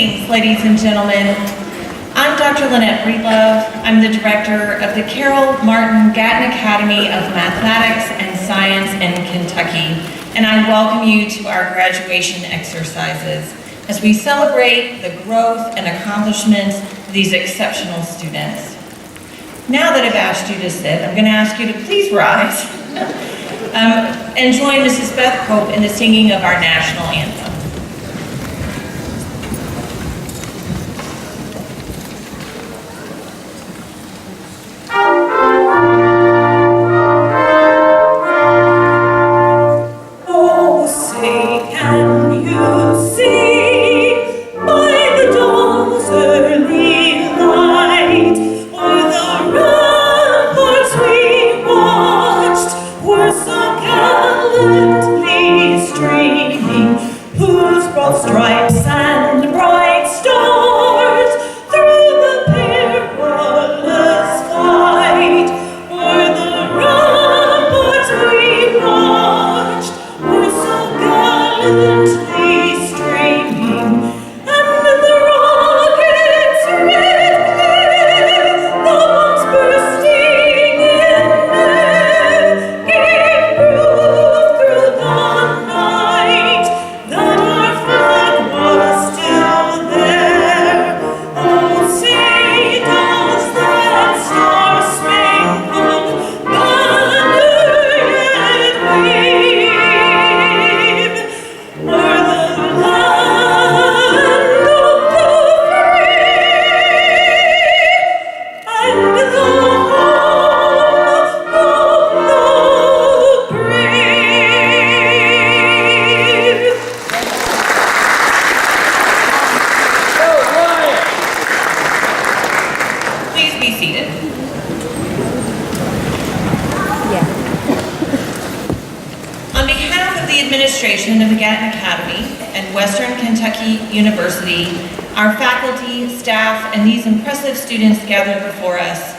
Greetings, ladies and gentlemen. I'm Dr. Lynette Breedlove. I'm the director of the Carol Martin Gatton Academy of Mathematics and Science in Kentucky, and I welcome you to our graduation exercises as we celebrate the growth and accomplishments of these exceptional students. Now that I've asked you to sit, I'm going to ask you to please rise and join Mrs. Beth Pope in the singing of our national anthem. Of the Gatton Academy and Western Kentucky University, our faculty, staff, and these impressive students gathered before us,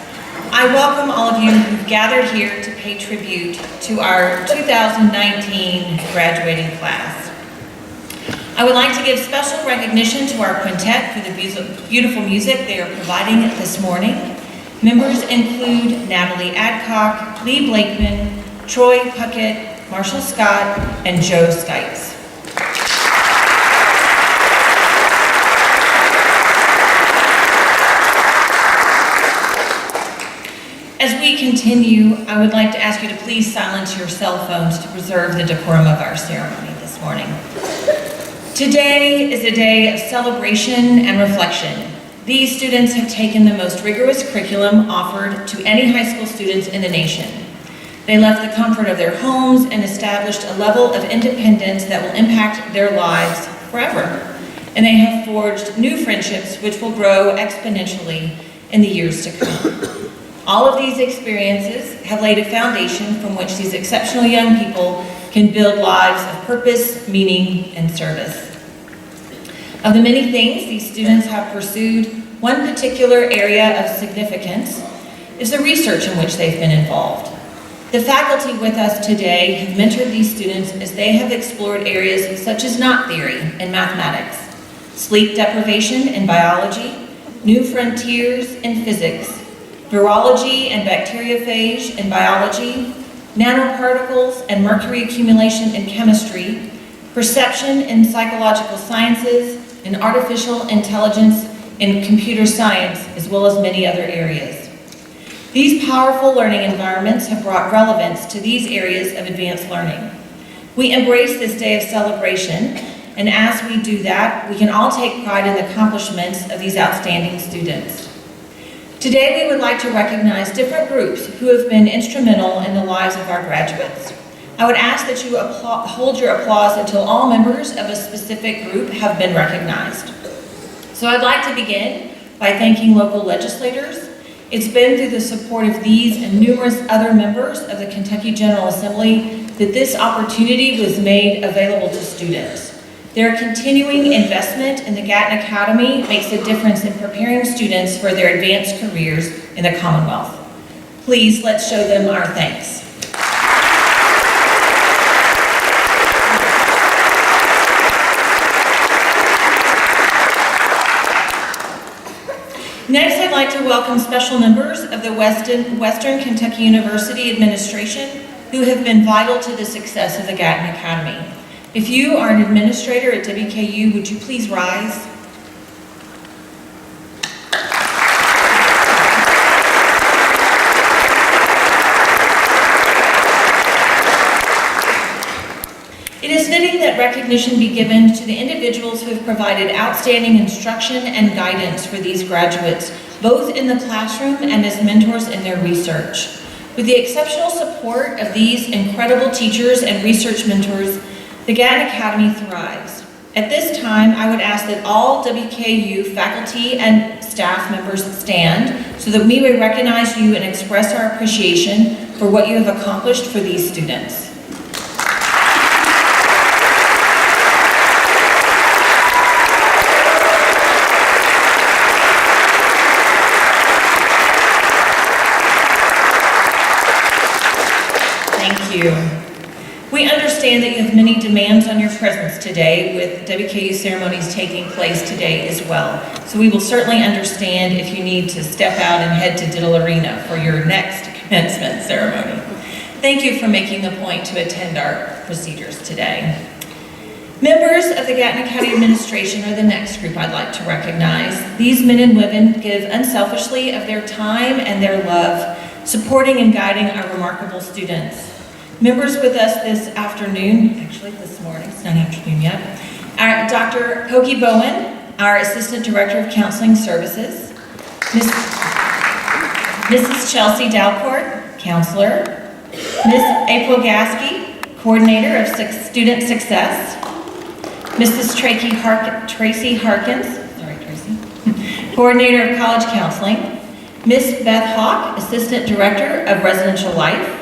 I welcome all of you who've gathered here to pay tribute to our 2019 graduating class. I would like to give special recognition to our quintet for the beautiful music they are providing this morning. Members include Natalie Adcock, Lee Blakeman, Troy Puckett, Marshall Scott, and Joe Stites. As we continue, I would like to ask you to please silence your cell phones to preserve the decorum of our ceremony this morning. Today is a day of celebration and reflection. These students have taken the most rigorous curriculum offered to any high school students in the nation. They left the comfort of their homes and established a level of independence that will impact their lives forever. And they have forged new friendships which will grow exponentially in the years to come. All of these experiences have laid a foundation from which these exceptional young people can build lives of purpose, meaning, and service. Of the many things these students have pursued, one particular area of significance is the research in which they've been involved. The faculty with us today have mentored these students as they have explored areas such as knot theory in mathematics, sleep deprivation in biology, new frontiers in physics, virology and bacteriophage in biology, nanoparticles and mercury accumulation in chemistry, perception in psychological sciences, and artificial intelligence in computer science, as well as many other areas. These powerful learning environments have brought relevance to these areas of advanced learning. We embrace this day of celebration, and as we do that, we can all take pride in the accomplishments of these outstanding students. Today, we would like to recognize different groups who have been instrumental in the lives of our graduates. I would ask that you hold your applause until all members of a specific group have been recognized. So I'd like to begin by thanking local legislators. It's been through the support of these and numerous other members of the Kentucky General Assembly that this opportunity was made available to students. Their continuing investment in the Gatton Academy makes a difference in preparing students for their advanced careers in the Commonwealth. Please, let's show them our thanks. like to welcome special members of the Western Kentucky University administration who have been vital to the success of the Gatton Academy. If you are an administrator at WKU, would you please rise? It is fitting that recognition be given to the individuals who have provided outstanding instruction and guidance for these graduates, both in the classroom and as mentors in their research. With the exceptional support of these incredible teachers and research mentors, the Gatton Academy thrives. At this time, I would ask that all WKU faculty and staff members stand so that we may recognize you and express our appreciation for what you have accomplished for these students. We understand that you have many demands on your presence today, with WKU ceremonies taking place today as well. So we will certainly understand if you need to step out and head to Diddle Arena for your next commencement ceremony. Thank you for making the point to attend our procedures today. Members of the Gatton Academy administration are the next group I'd like to recognize. These men and women give unselfishly of their time and their love, supporting and guiding our remarkable students. Members with us this afternoon, actually this morning, it's not afternoon yet, are Dr. Pokey Bowen, our Assistant Director of Counseling Services, Mrs. Chelsea Dalcourt, Counselor, Ms. April Gasky, Coordinator of Student Success, Mrs. Tracy Harkins, Coordinator of College Counseling, Ms. Beth Hawk, Assistant Director of Residential Life,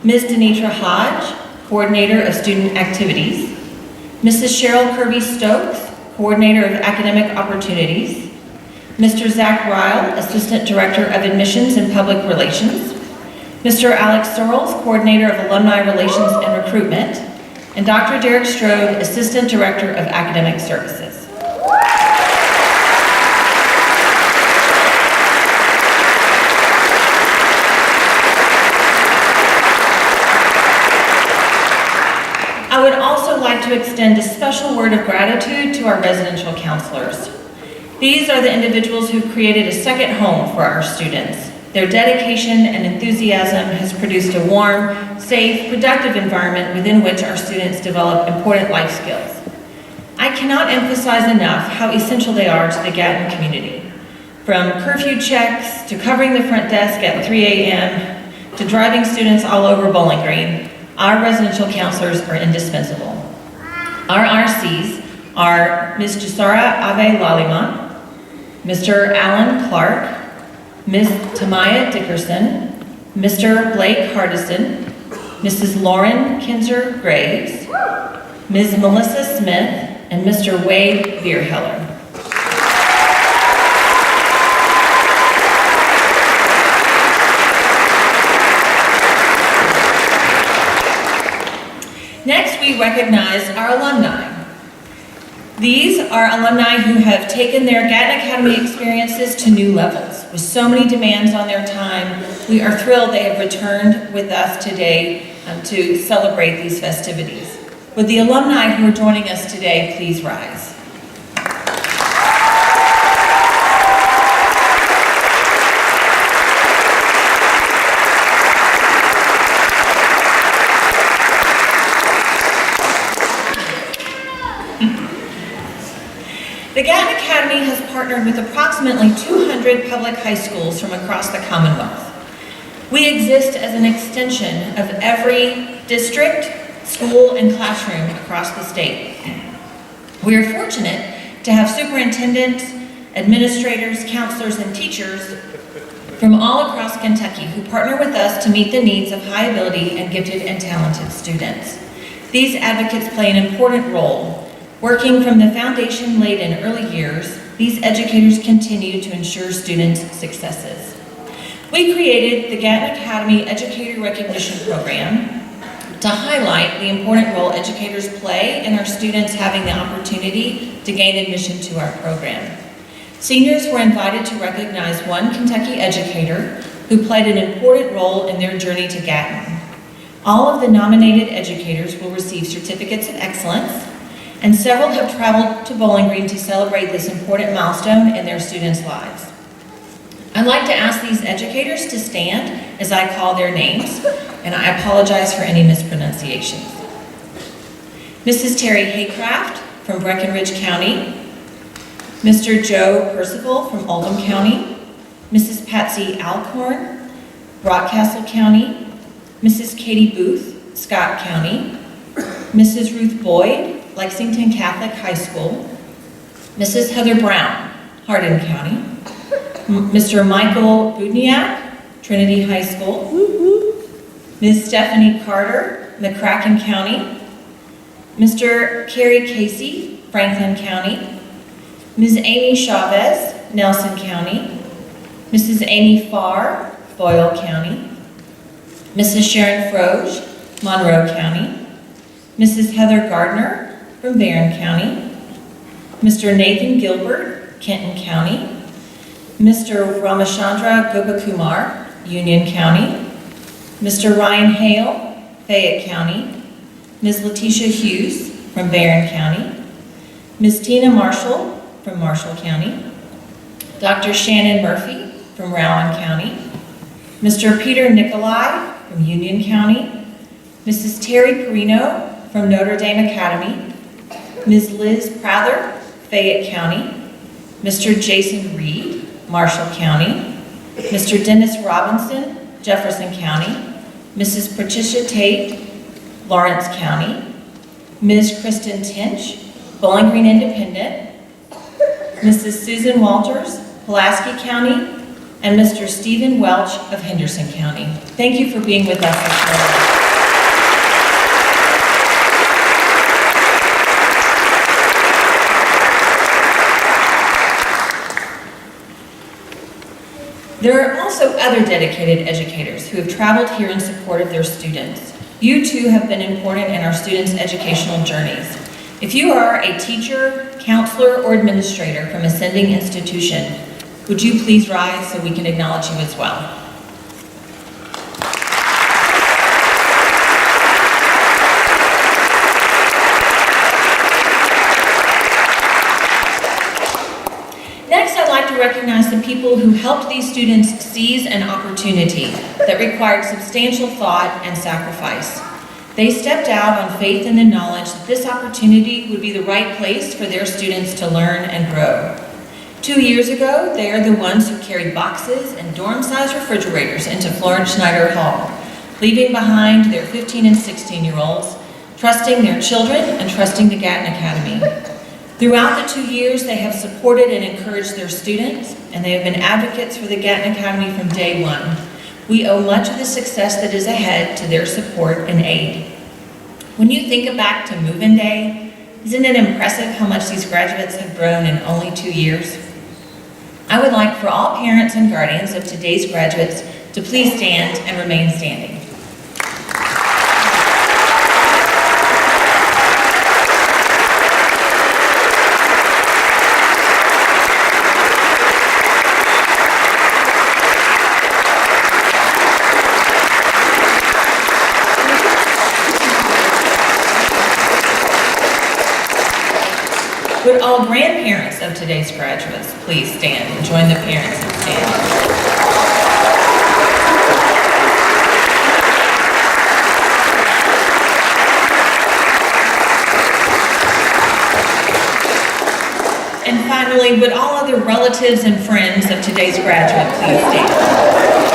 Ms. Denitra Hodge, Coordinator of Student Activities, Mrs. Cheryl Kirby Stokes, Coordinator of Academic Opportunities, Mr. Zach Ryle, Assistant Director of Admissions and Public Relations, Mr. Alex Searles, Coordinator of Alumni Relations and Recruitment, and Dr. Derek Strode, Assistant Director of Academic Services. I would also like to extend a special word of gratitude to our residential counselors. These are the individuals who created a second home for our students. Their dedication and enthusiasm has produced a warm, safe, productive environment within which our students develop important life skills. I cannot emphasize enough how essential they are to the Gatton community. From curfew checks, to covering the front desk at 3 a.m., to driving students all over Bowling Green, our residential counselors are indispensable. Our RCs are Ms. Jasara Ave Laliman, Mr. Alan Clark, Ms. Tamaya Dickerson, Mr. Blake Hardison, Mrs. Lauren Kinzer Graves, Ms. Melissa Smith, and Mr. Wade Bierheller. Next, we recognize our alumni. These are alumni who have taken their Gatton Academy experiences to new levels. With so many demands on their time, we are thrilled they have returned with us today to celebrate these festivities. Would the alumni who are joining us today please rise? The Gatton Academy has partnered with approximately 200 public high schools from across the Commonwealth. We exist as an extension of every district, school, and classroom across the state. We are fortunate to have superintendents, administrators, counselors, and teachers from all across Kentucky who partner with us to meet the needs of high ability and gifted and talented students. These advocates play an important role. Working from the foundation laid in early years, these educators continue to ensure students' successes. We created the Gatton Academy Educator Recognition Program to highlight the important role educators play in our students having the opportunity to gain admission to our program. Seniors were invited to recognize one Kentucky educator who played an important role in their journey to Gatton. All of the nominated educators will receive certificates of excellence, and several have traveled to Bowling Green to celebrate this important milestone in their students' lives. I'd like to ask these educators to stand as I call their names, and I apologize for any mispronunciations. Mrs. Terry Haycraft from Breckinridge County, Mr. Joe Percival from Oldham County, Mrs. Patsy Alcorn, Rockcastle County, Mrs. Katie Booth, Scott County, Mrs. Ruth Boyd, Lexington Catholic High School, Mrs. Heather Brown, Hardin County, Mr. Michael Budniak, Trinity High School, Ms. Stephanie Carter, McCracken County, Mr. Kerry Casey, Franklin County, Ms. Amy Chavez, Nelson County, Mrs. Amy Farr, Boyle County, Mrs. Sharon Froge, Monroe County, Mrs. Heather Gardner from Barron County, Mr. Nathan Gilbert, Kenton County, Mr. Ramachandra Gopakumar, Union County, Mr. Ryan Hale, Fayette County, Ms. Letitia Hughes from Barron County, Ms. Tina Marshall from Marshall County, Dr. Shannon Murphy from Rowan County, Mr. Peter Nicolai from Union County, Mrs. Terry Perino from Notre Dame Academy, Ms. Liz Prather, Fayette County, Mr. Jason Reed, Marshall County, Mr. Dennis Robinson, Jefferson County, Mrs. Patricia Tate, Lawrence County, Ms. Kristen Tinch, Bowling Green Independent, Mrs. Susan Walters, Pulaski County, and Mr. Stephen Welch of Henderson County. Thank you for being with us this morning. There are also other dedicated educators who have traveled here in support of their students. You too have been important in our students' educational journeys. If you are a teacher, counselor, or administrator from a sending institution, would you please rise so we can acknowledge you as well? Next, I'd like to recognize the people who helped these students seize an opportunity that required substantial thought and sacrifice. They stepped out on faith in the knowledge that this opportunity would be the right place for their students to learn and grow. 2 years ago, they are the ones who carried boxes and dorm-sized refrigerators into Florence Schneider Hall, leaving behind their 15 and 16-year-olds, trusting their children and trusting the Gatton Academy. Throughout the 2 years, they have supported and encouraged their students, and they have been advocates for the Gatton Academy from day one. We owe much of the success that is ahead to their support and aid. When you think back to move-in day, isn't it impressive how much these graduates have grown in only 2 years? I would like for all parents and guardians of today's graduates to please stand and remain standing. Would all grandparents of today's graduates please stand and join the parents in standing? And finally, would all other relatives and friends of today's graduate please stand?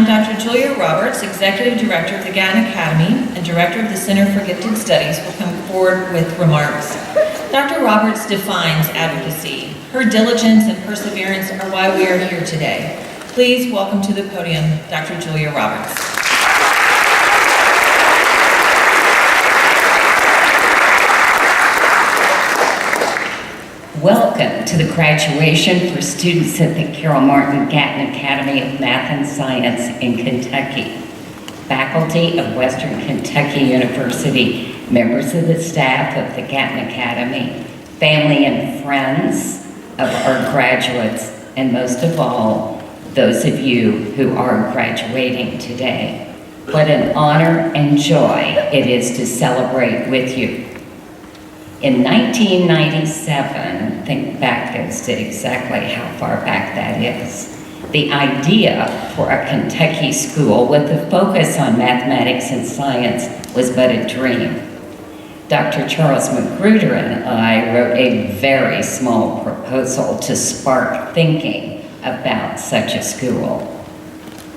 Dr. Julia Roberts, Executive Director of the Gatton Academy and Director of the Center for Gifted Studies, will come forward with remarks. Dr. Roberts defines advocacy. Her diligence and perseverance are why we are here today. Please welcome to the podium Dr. Julia Roberts. Welcome to the graduation for students at the Carol Martin Gatton Academy of Math and Science in Kentucky. Faculty of Western Kentucky University, members of the staff of the Gatton Academy, family and friends of our graduates, and most of all, those of you who are graduating today. What an honor and joy it is to celebrate with you. In 1997, think back as to exactly how far back that is, the idea for a Kentucky school with a focus on mathematics and science was but a dream. Dr. Charles Magruder and I wrote a very small proposal to spark thinking about such a school.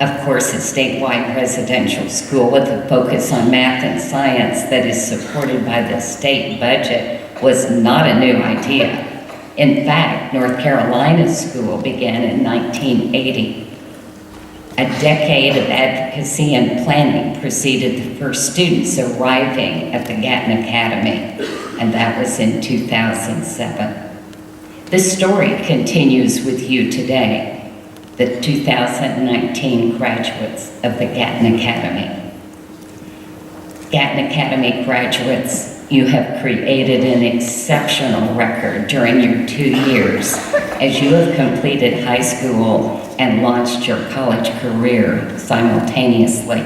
Of course, a statewide residential school with a focus on math and science that is supported by the state budget was not a new idea. In fact, North Carolina's school began in 1980. A decade of advocacy and planning preceded the first students arriving at the Gatton Academy, and that was in 2007. This story continues with you today, the 2019 graduates of the Gatton Academy. Gatton Academy graduates, you have created an exceptional record during your 2 years as you have completed high school and launched your college career simultaneously.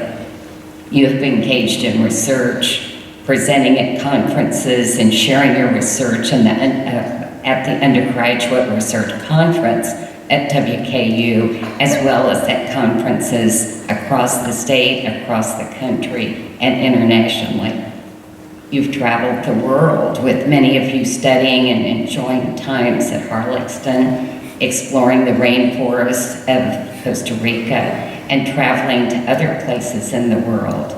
You have engaged in research, presenting at conferences and sharing your research at the undergraduate research conference at WKU, as well as at conferences across the state, across the country, and internationally. You've traveled the world, with many of you studying and enjoying times at Harlexton, exploring the rainforests of Costa Rica, and traveling to other places in the world.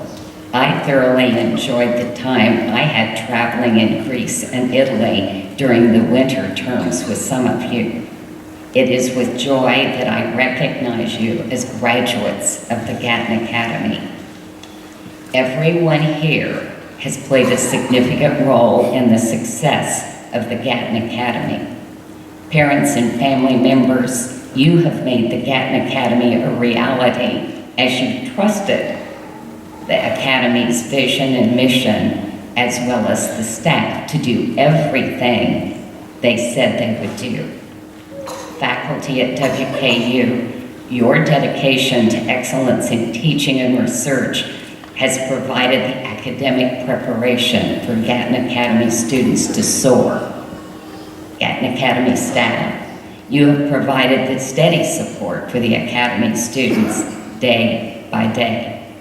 I thoroughly enjoyed the time I had traveling in Greece and Italy during the winter terms with some of you. It is with joy that I recognize you as graduates of the Gatton Academy. Everyone here has played a significant role in the success of the Gatton Academy. Parents and family members, you have made the Gatton Academy a reality as you trusted the Academy's vision and mission, as well as the staff, to do everything they said they would do. Faculty at WKU, your dedication to excellence in teaching and research has provided the academic preparation for Gatton Academy students to soar. Gatton Academy staff, you have provided the steady support for the Academy students day by day.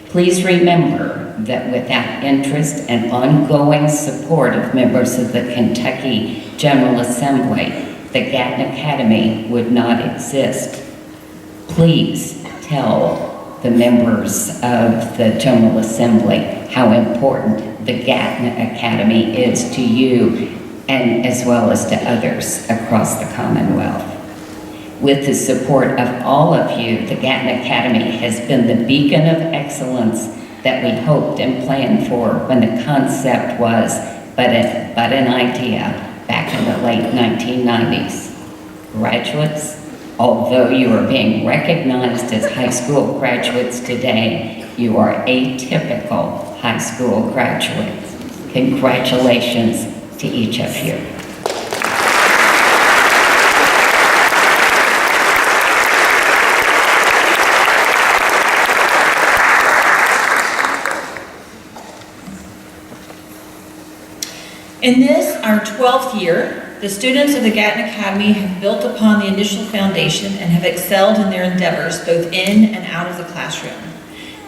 Please remember that without interest and ongoing support of members of the Kentucky General Assembly, the Gatton Academy would not exist. Please tell the members of the General Assembly how important the Gatton Academy is to you, and as well as to others across the Commonwealth. With the support of all of you, the Gatton Academy has been the beacon of excellence that we hoped and planned for when the concept was but an idea back in the late 1990s. Graduates, although you are being recognized as high school graduates today, you are atypical high school graduates. Congratulations to each of you. In this, our 12th year, the students of the Gatton Academy have built upon the initial foundation and have excelled in their endeavors both in and out of the classroom.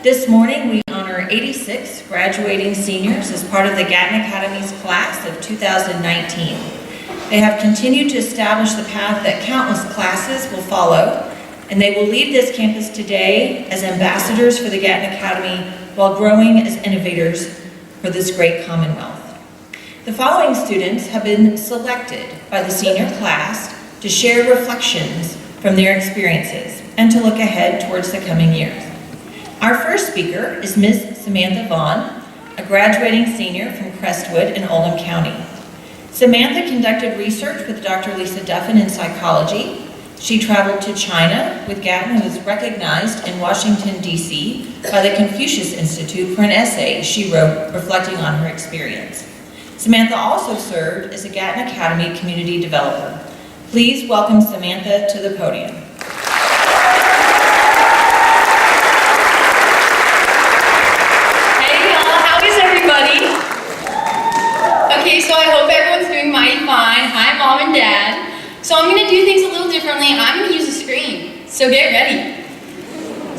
This morning, we honor 86 graduating seniors as part of the Gatton Academy's class of 2019. They have continued to establish the path that countless classes will follow, and they will leave this campus today as ambassadors for the Gatton Academy while growing as innovators for this great Commonwealth. The following students have been selected by the senior class to share reflections from their experiences and to look ahead towards the coming years. Our first speaker is Ms. Samantha Vaughn, a graduating senior from Crestwood in Oldham County. Samantha conducted research with Dr. Lisa Duffin in psychology. She traveled to China with Gatton, who was recognized in Washington, D.C. by the Confucius Institute for an essay she wrote reflecting on her experience. Samantha also served as a Gatton Academy community developer. Please welcome Samantha to the podium. Hey y'all, how is everybody? Okay, so I hope everyone's doing mighty fine. Hi Mom and Dad. So I'm gonna do things a little differently. I'm gonna use a screen, so get ready.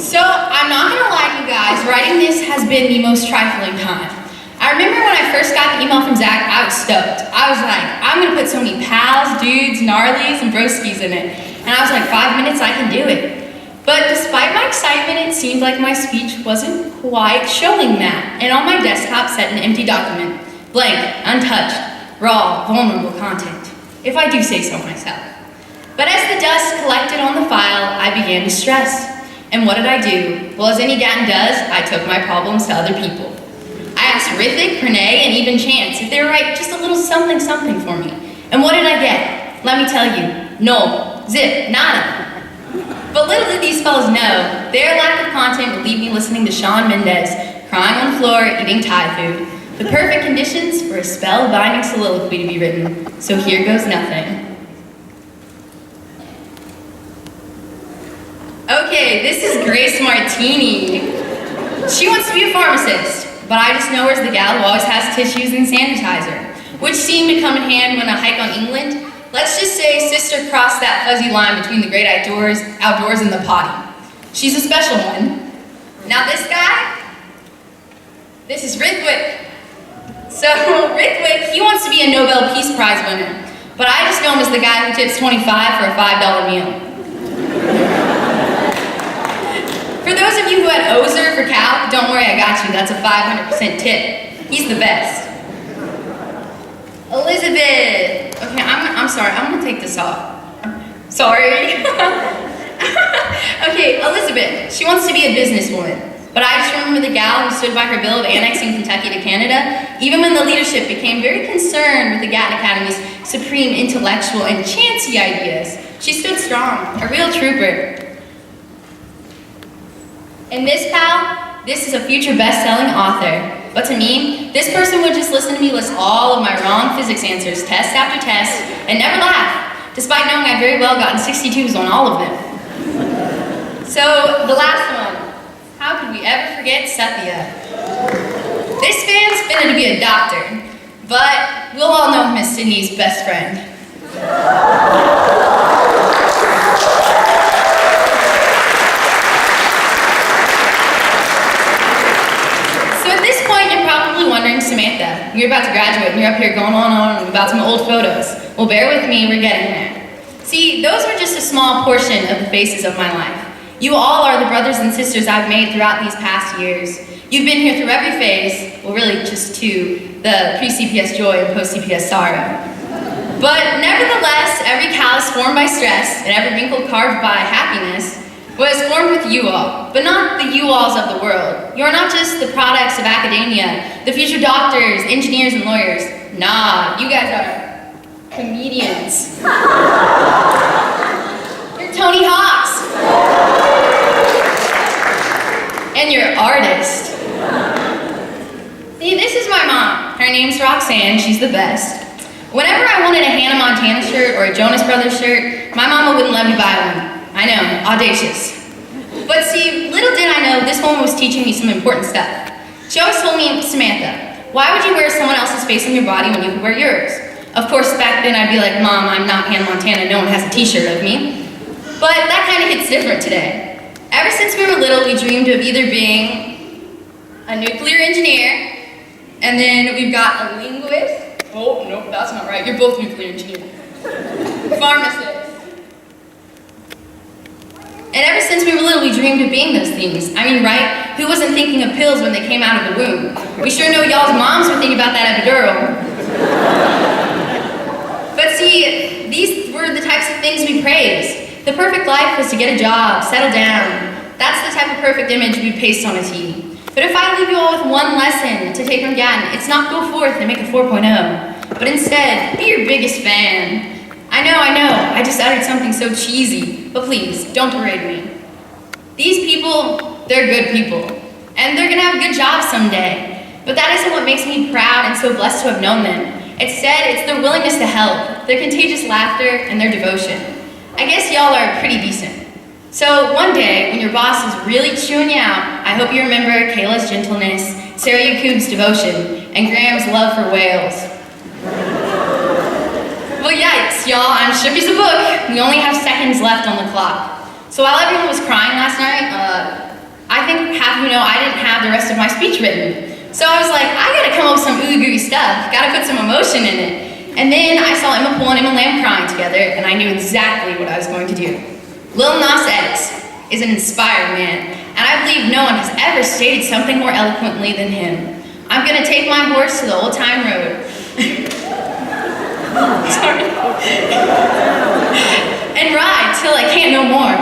So I'm not gonna lie to you guys, writing this has been the most trifling time. I remember when I first got the email from Zach, I was stoked. I was like, I'm gonna put so many pals, dudes, gnarlies, and broskies in it. And I was like, 5 minutes, I can do it. But despite my excitement, it seemed like my speech wasn't quite showing that. And on my desktop sat an empty document, blank, untouched, raw, vulnerable content, if I do say so myself. But as the dust collected on the file, I began to stress. And what did I do? Well, as any Gatton does, I took my problems to other people. I asked Rithik, brene, and even Chance if they would write just a little something something for me. And what did I get? Let me tell you, no, zip, nada. But little did these fellas know, their lack of content would leave me listening to Shawn Mendes, crying on the floor, eating Thai food. The perfect conditions for a spell-binding soliloquy to be written. So here goes nothing. Okay, this is Grace Martini. She wants to be a pharmacist, but I just know her as the gal who always has tissues and sanitizer, which seemed to come in hand when I hike on England. Let's just say sister crossed that fuzzy line between the great outdoors and the potty. She's a special one. Now this guy, this is Rithik. So Rithik, he wants to be a Nobel Peace Prize winner, but I just know him as the guy who tips $25 for a $5 meal. For those of you who had Ozer for cow, don't worry, I got you. That's a 500% tip. He's the best. Elizabeth. Okay, I'm sorry. I'm gonna take this off. Sorry. Okay, Elizabeth. She wants to be a businesswoman. But I just remember the gal who stood by her bill of annexing Kentucky to Canada, even when the leadership became very concerned with the Gatton Academy's supreme intellectual and chancy ideas. She stood strong, a real trooper. And this pal, this is a future best-selling author. But to me, this person would just listen to me list all of my wrong physics answers, test after test, and never laugh, despite knowing I'd very well gotten 62s on all of them. So, the last one. How could we ever forget Satya? This man's finna to be a doctor, but we'll all know him as Sydney's best friend. So at this point, you're probably wondering, Samantha, you're about to graduate and you're up here going on about some old photos. Well, bear with me, we're getting there. See, those were just a small portion of the faces of my life. You all are the brothers and sisters I've made throughout these past years. You've been here through every phase, well really just two, the pre-CPS joy and post-CPS sorrow. But nevertheless, every callus formed by stress and every wrinkle carved by happiness was formed with you all, but not the you-alls of the world. You're not just the products of academia, the future doctors, engineers, and lawyers. Nah, you guys are comedians. You're Tony Hawks. And you're artist. See, this is my mom. Her name's Roxanne, she's the best. Whenever I wanted a Hannah Montana shirt or a Jonas Brothers shirt, my mama wouldn't let me buy one. I know, audacious. But see, little did I know this woman was teaching me some important stuff. She always told me, Samantha, why would you wear someone else's face on your body when you could wear yours? Of course, back then I'd be like, Mom, I'm not Hannah Montana, no one has a t-shirt of me. But that kind of hits different today. Ever since we were little, we dreamed of either being a nuclear engineer, and then we've got a linguist. Oh, no, that's not right. You're both nuclear engineers. Pharmacist. And ever since we were little, we dreamed of being those things. I mean, right? Who wasn't thinking of pills when they came out of the womb? We sure know y'all's moms were thinking about that epidural. But see, these were the types of things we praised. The perfect life was to get a job, settle down. That's the type of perfect image we paste on a tee. But if I leave you all with one lesson to take from Gatton, it's not go forth and make a 4.0, but instead, be your biggest fan. I know, I just uttered something so cheesy, but please, don't berate me. These people, they're good people, and they're gonna have a good job someday, but that isn't what makes me proud and so blessed to have known them. Instead, it's their willingness to help, their contagious laughter, and their devotion. I guess y'all are pretty decent. So one day, when your boss is really chewing you out, I hope you remember Kayla's gentleness, Sarah Yakub's devotion, and Graham's love for whales. Well, yikes, y'all, I'm shook as a book. We only have seconds left on the clock. So while everyone was crying last night, I think half of you know I didn't have the rest of my speech written. So I was like, I gotta come up with some ooey gooey stuff, gotta put some emotion in it. And then I saw Emma Poole and Emma Lamb crying together, and I knew exactly what I was going to do. Lil Nas X is an inspired man, and I believe no one has ever stated something more eloquently than him. I'm gonna take my horse to the old time road. Sorry. And ride till I can't no more.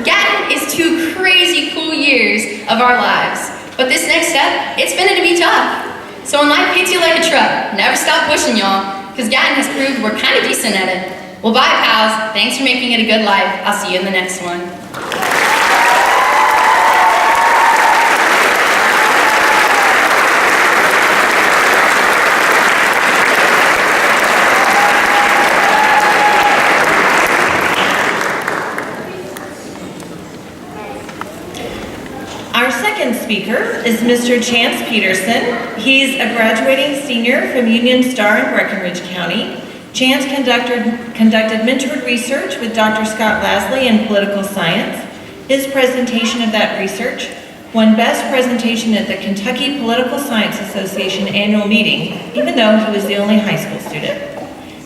Gatton is 2 crazy cool years of our lives, but this next step, it's been to be tough. So when life hits you like a truck, never stop pushing, y'all, because Gatton has proved we're kind of decent at it. Well, bye, pals. Thanks for making it a good life. I'll see you in the next one. Our second speaker is Mr. Chance Peterson. He's a graduating senior from Union Star in Breckinridge County. Chance conducted mentored research with Dr. Scott Lasley in political science. His presentation of that research won Best Presentation at the Kentucky Political Science Association annual meeting, even though he was the only high school student.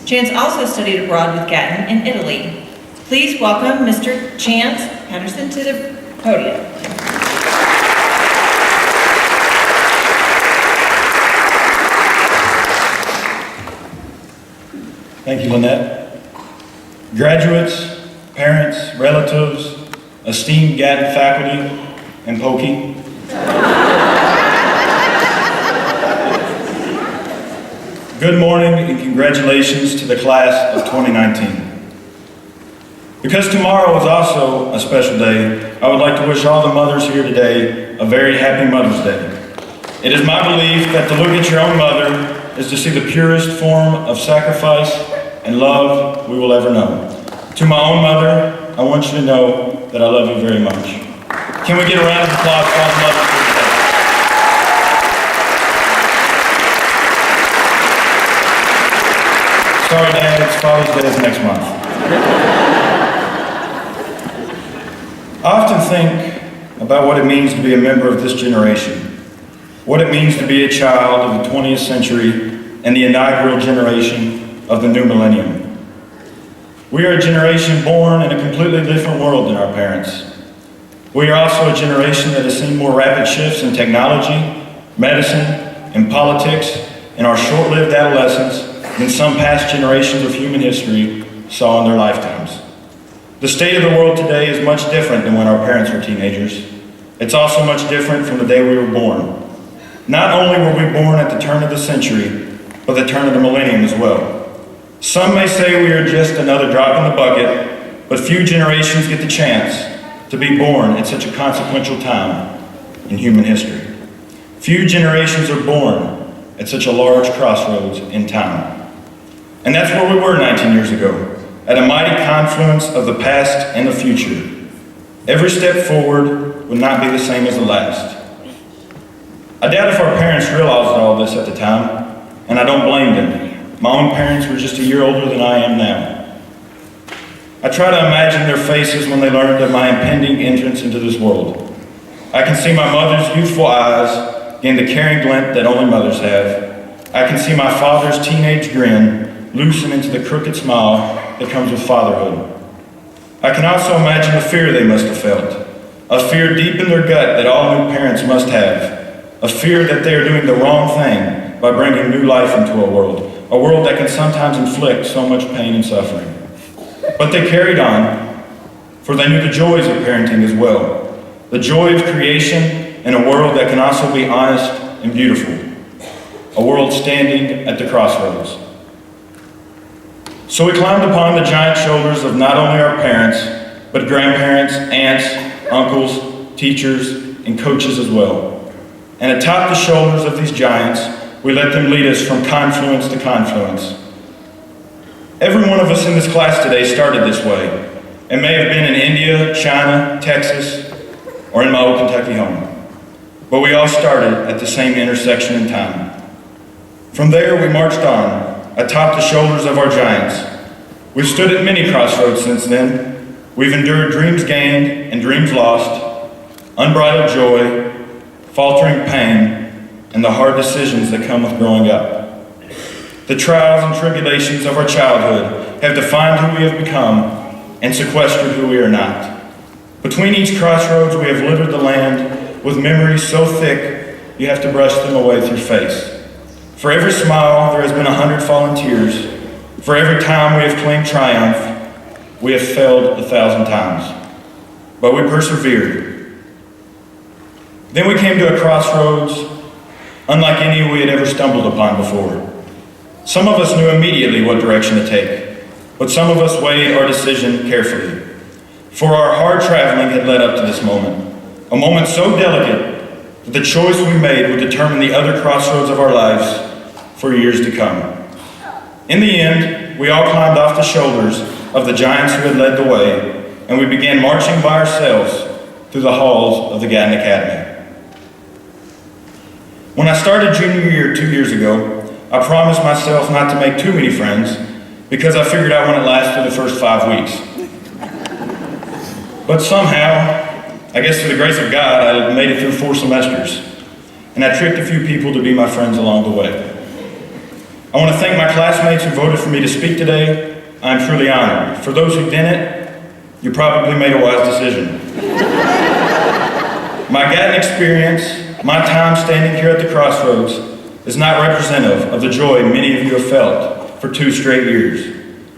Chance also studied abroad with Gatton in Italy. Please welcome Mr. Chance Peterson to the podium. Thank you, Lynette. Graduates, parents, relatives, esteemed Gatton faculty, and Pokey. Good morning and congratulations to the class of 2019. Because tomorrow is also a special day, I would like to wish all the mothers here today a very happy Mother's Day. It is my belief that to look at your own mother is to see the purest form of sacrifice and love we will ever know. To my own mother, I want you to know that I love you very much. Can we get a round of applause for all the mothers here today? Sorry, Dad, it's Father's Day is next month. I often think about what it means to be a member of this generation, what it means to be a child of the 20th century and the inaugural generation of the new millennium. We are a generation born in a completely different world than our parents. We are also a generation that has seen more rapid shifts in technology, medicine, and politics in our short-lived adolescence than some past generations of human history saw in their lifetimes. The state of the world today is much different than when our parents were teenagers. It's also much different from the day we were born. Not only were we born at the turn of the century, but the turn of the millennium as well. Some may say we are just another drop in the bucket, but few generations get the chance to be born at such a consequential time in human history. Few generations are born at such a large crossroads in time. And that's where we were 19 years ago, at a mighty confluence of the past and the future. Every step forward would not be the same as the last. I doubt if our parents realized all this at the time, and I don't blame them. My own parents were just a year older than I am now. I try to imagine their faces when they learned of my impending entrance into this world. I can see my mother's youthful eyes gain the caring glint that only mothers have. I can see my father's teenage grin loosen into the crooked smile that comes with fatherhood. I can also imagine the fear they must have felt, a fear deep in their gut that all new parents must have, a fear that they are doing the wrong thing by bringing new life into a world that can sometimes inflict so much pain and suffering. But they carried on, for they knew the joys of parenting as well, the joy of creation in a world that can also be honest and beautiful, a world standing at the crossroads. So we climbed upon the giant shoulders of not only our parents, but grandparents, aunts, uncles, teachers, and coaches as well. And atop the shoulders of these giants, we let them lead us from confluence to confluence. Every one of us in this class today started this way. It may have been in India, China, Texas, or in my old Kentucky home. But we all started at the same intersection in time. From there, we marched on, atop the shoulders of our giants. We've stood at many crossroads since then. We've endured dreams gained and dreams lost, unbridled joy, faltering pain, and the hard decisions that come with growing up. The trials and tribulations of our childhood have defined who we have become and sequestered who we are not. Between each crossroads, we have littered the land with memories so thick you have to brush them away with your face. For every smile, there has been 100 fallen tears. For every time we have claimed triumph, we have failed 1,000 times. But we persevered. Then we came to a crossroads unlike any we had ever stumbled upon before. Some of us knew immediately what direction to take, but some of us weighed our decision carefully. For our hard traveling had led up to this moment, a moment so delicate that the choice we made would determine the other crossroads of our lives for years to come. In the end, we all climbed off the shoulders of the giants who had led the way, and we began marching by ourselves through the halls of the Gatton Academy. When I started junior year 2 years ago, I promised myself not to make too many friends because I figured I wouldn't last through the first 5 weeks. But somehow, I guess through the grace of God, I made it through 4 semesters, and I tricked a few people to be my friends along the way. I want to thank my classmates who voted for me to speak today. I'm truly honored. For those who didn't, you probably made a wise decision. My Gatton experience, my time standing here at the crossroads, is not representative of the joy many of you have felt for 2 straight years.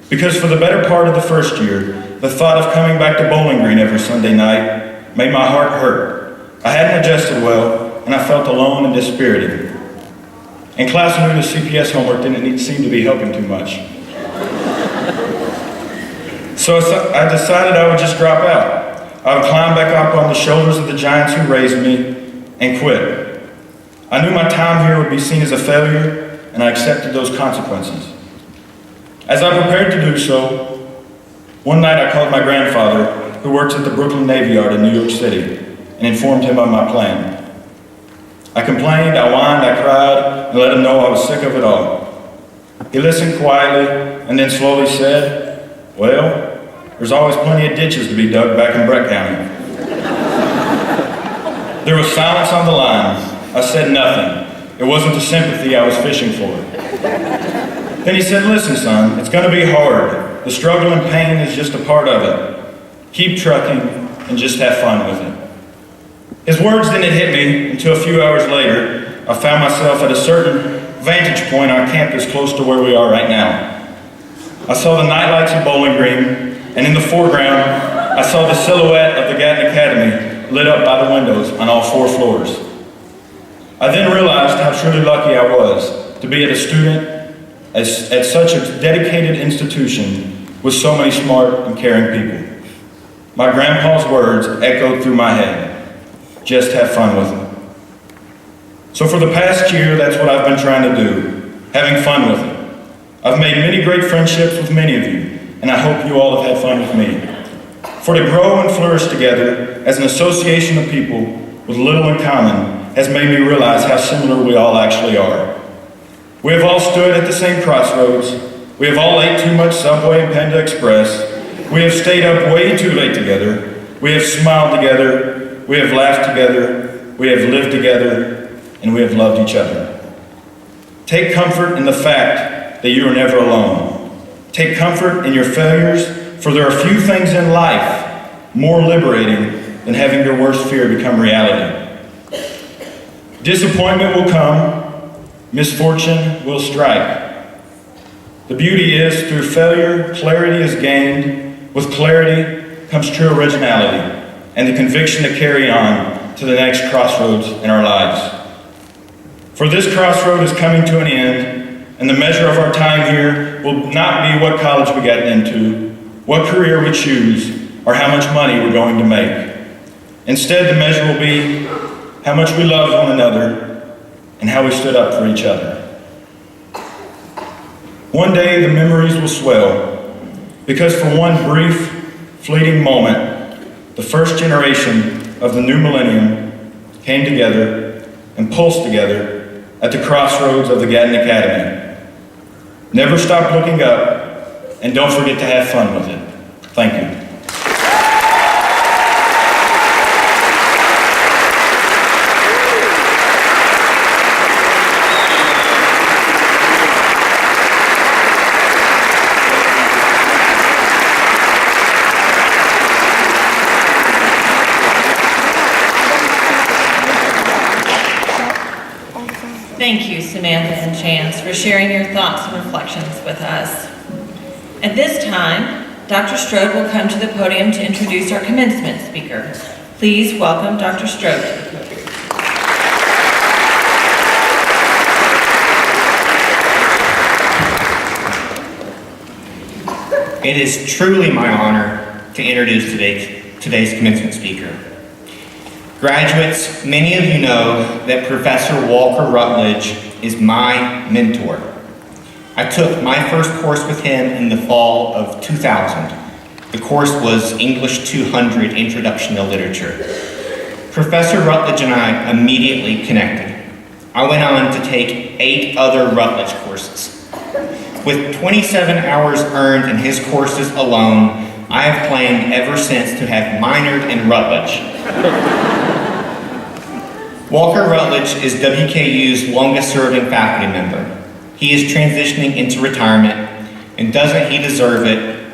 Because for the better part of the first year, the thought of coming back to Bowling Green every Sunday night made my heart hurt. I hadn't adjusted well, and I felt alone and dispirited. And class knew the CPS homework didn't seem to be helping too much. So I decided I would just drop out. I would climb back up on the shoulders of the giants who raised me and quit. I knew my time here would be seen as a failure, and I accepted those consequences. As I prepared to do so, one night I called my grandfather, who works at the Brooklyn Navy Yard in New York City, and informed him of my plan. I complained, I whined, I cried, and let him know I was sick of it all. He listened quietly, and then slowly said, "Well, there's always plenty of ditches to be dug back in Brett County." There was silence on the line. I said nothing. It wasn't the sympathy I was fishing for. Then he said, "Listen, son, it's going to be hard. The struggle and pain is just a part of it. Keep trucking and just have fun with it." His words didn't hit me until a few hours later. I found myself at a certain vantage point on campus close to where we are right now. I saw the nightlights of Bowling Green, and in the foreground, I saw the silhouette of the Gatton Academy lit up by the windows on all 4 floors. I then realized how truly lucky I was to be at a student at such a dedicated institution with so many smart and caring people. My grandpa's words echoed through my head. Just have fun with it. So for the past year, that's what I've been trying to do, having fun with it. I've made many great friendships with many of you, and I hope you all have had fun with me. For to grow and flourish together as an association of people with little in common has made me realize how similar we all actually are. We have all stood at the same crossroads. We have all ate too much Subway and Panda Express. We have stayed up way too late together. We have smiled together. We have laughed together. We have lived together. And we have loved each other. Take comfort in the fact that you are never alone. Take comfort in your failures, for there are few things in life more liberating than having your worst fear become reality. Disappointment will come. Misfortune will strike. The beauty is, through failure, clarity is gained. With clarity comes true originality and the conviction to carry on to the next crossroads in our lives. For this crossroad is coming to an end, and the measure of our time here will not be what college we got into, what career we choose, or how much money we're going to make. Instead, the measure will be how much we love one another and how we stood up for each other. One day, the memories will swell, because for one brief, fleeting moment, the first generation of the new millennium came together and pulsed together at the crossroads of the Gatton Academy. Never stop looking up, and don't forget to have fun with it. Thank you. Thank you, Samantha and Chance, for sharing your thoughts and reflections with us. At this time, Dr. Strode will come to the podium to introduce our commencement speaker. Please welcome Dr. Strode to the podium. It is truly my honor to introduce today's commencement speaker. Graduates, many of you know that Professor Walker Rutledge is my mentor. I took my first course with him in the fall of 2000. The course was English 200, Introduction to Literature. Professor Rutledge and I immediately connected. I went on to take 8 other Rutledge courses. With 27 hours earned in his courses alone, I have planned ever since to have minored in Rutledge. Walker Rutledge is WKU's longest-serving faculty member. He is transitioning into retirement, and doesn't he deserve it?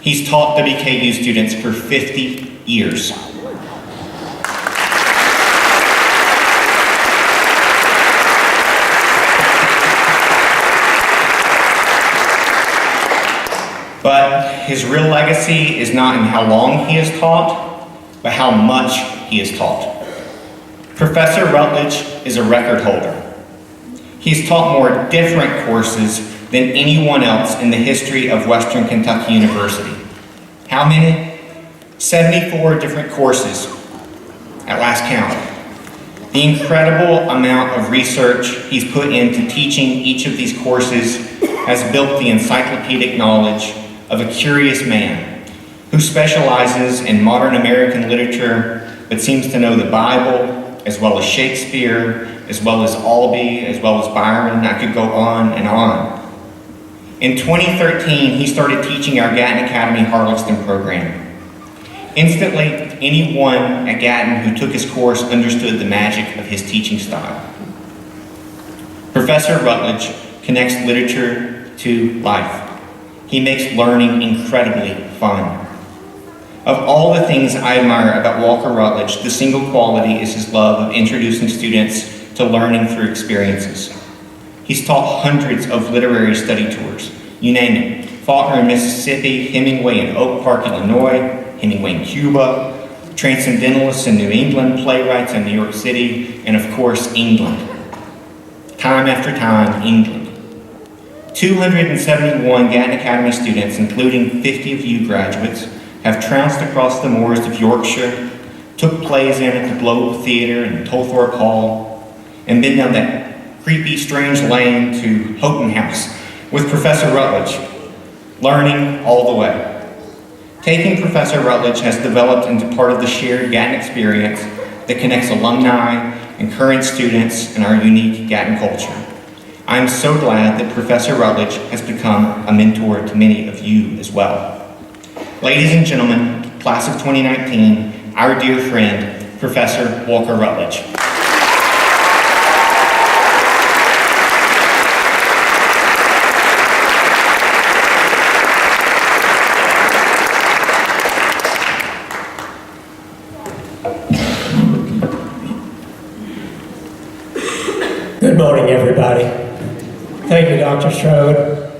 He's taught WKU students for 50 years. But his real legacy is not in how long he has taught, but how much he has taught. Professor Rutledge is a record holder. He's taught more different courses than anyone else in the history of Western Kentucky University. How many? 74 different courses at last count. The incredible amount of research he's put into teaching each of these courses has built the encyclopedic knowledge of a curious man who specializes in modern American literature but seems to know the Bible, as well as Shakespeare, as well as Albee, as well as Byron. I could go on and on. In 2013, he started teaching our Gatton Academy Harleston program. Instantly, anyone at Gatton who took his course understood the magic of his teaching style. Professor Rutledge connects literature to life. He makes learning incredibly fun. Of all the things I admire about Walker Rutledge, the single quality is his love of introducing students to learning through experiences. He's taught hundreds of literary study tours. You name it. Faulkner in Mississippi, Hemingway in Oak Park, Illinois, Hemingway in Cuba, Transcendentalists in New England, playwrights in New York City, and of course, England. Time after time, England. 271 Gatton Academy students, including 50 of you graduates, have trounced across the moors of Yorkshire, took plays in at the Globe Theatre and Tolthorpe Hall, and been down that creepy, strange lane to Houghton House with Professor Rutledge, learning all the way. Taking Professor Rutledge has developed into part of the shared Gatton experience that connects alumni and current students in our unique Gatton culture. I am so glad that Professor Rutledge has become a mentor to many of you as well. Ladies and gentlemen, class of 2019, our dear friend, Professor Walker Rutledge. Good morning, everybody. Thank you, Dr. Strode.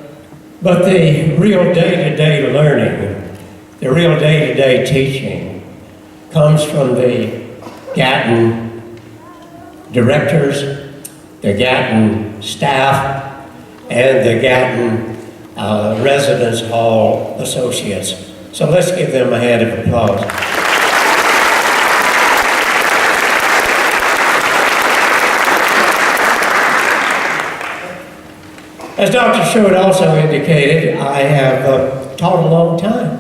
But the real day-to-day learning, the real day-to-day teaching comes from the Gatton directors, the Gatton staff, and the Gatton Residence Hall associates. So let's give them a hand of applause. As Dr. Sherwood also indicated, I have taught a long time,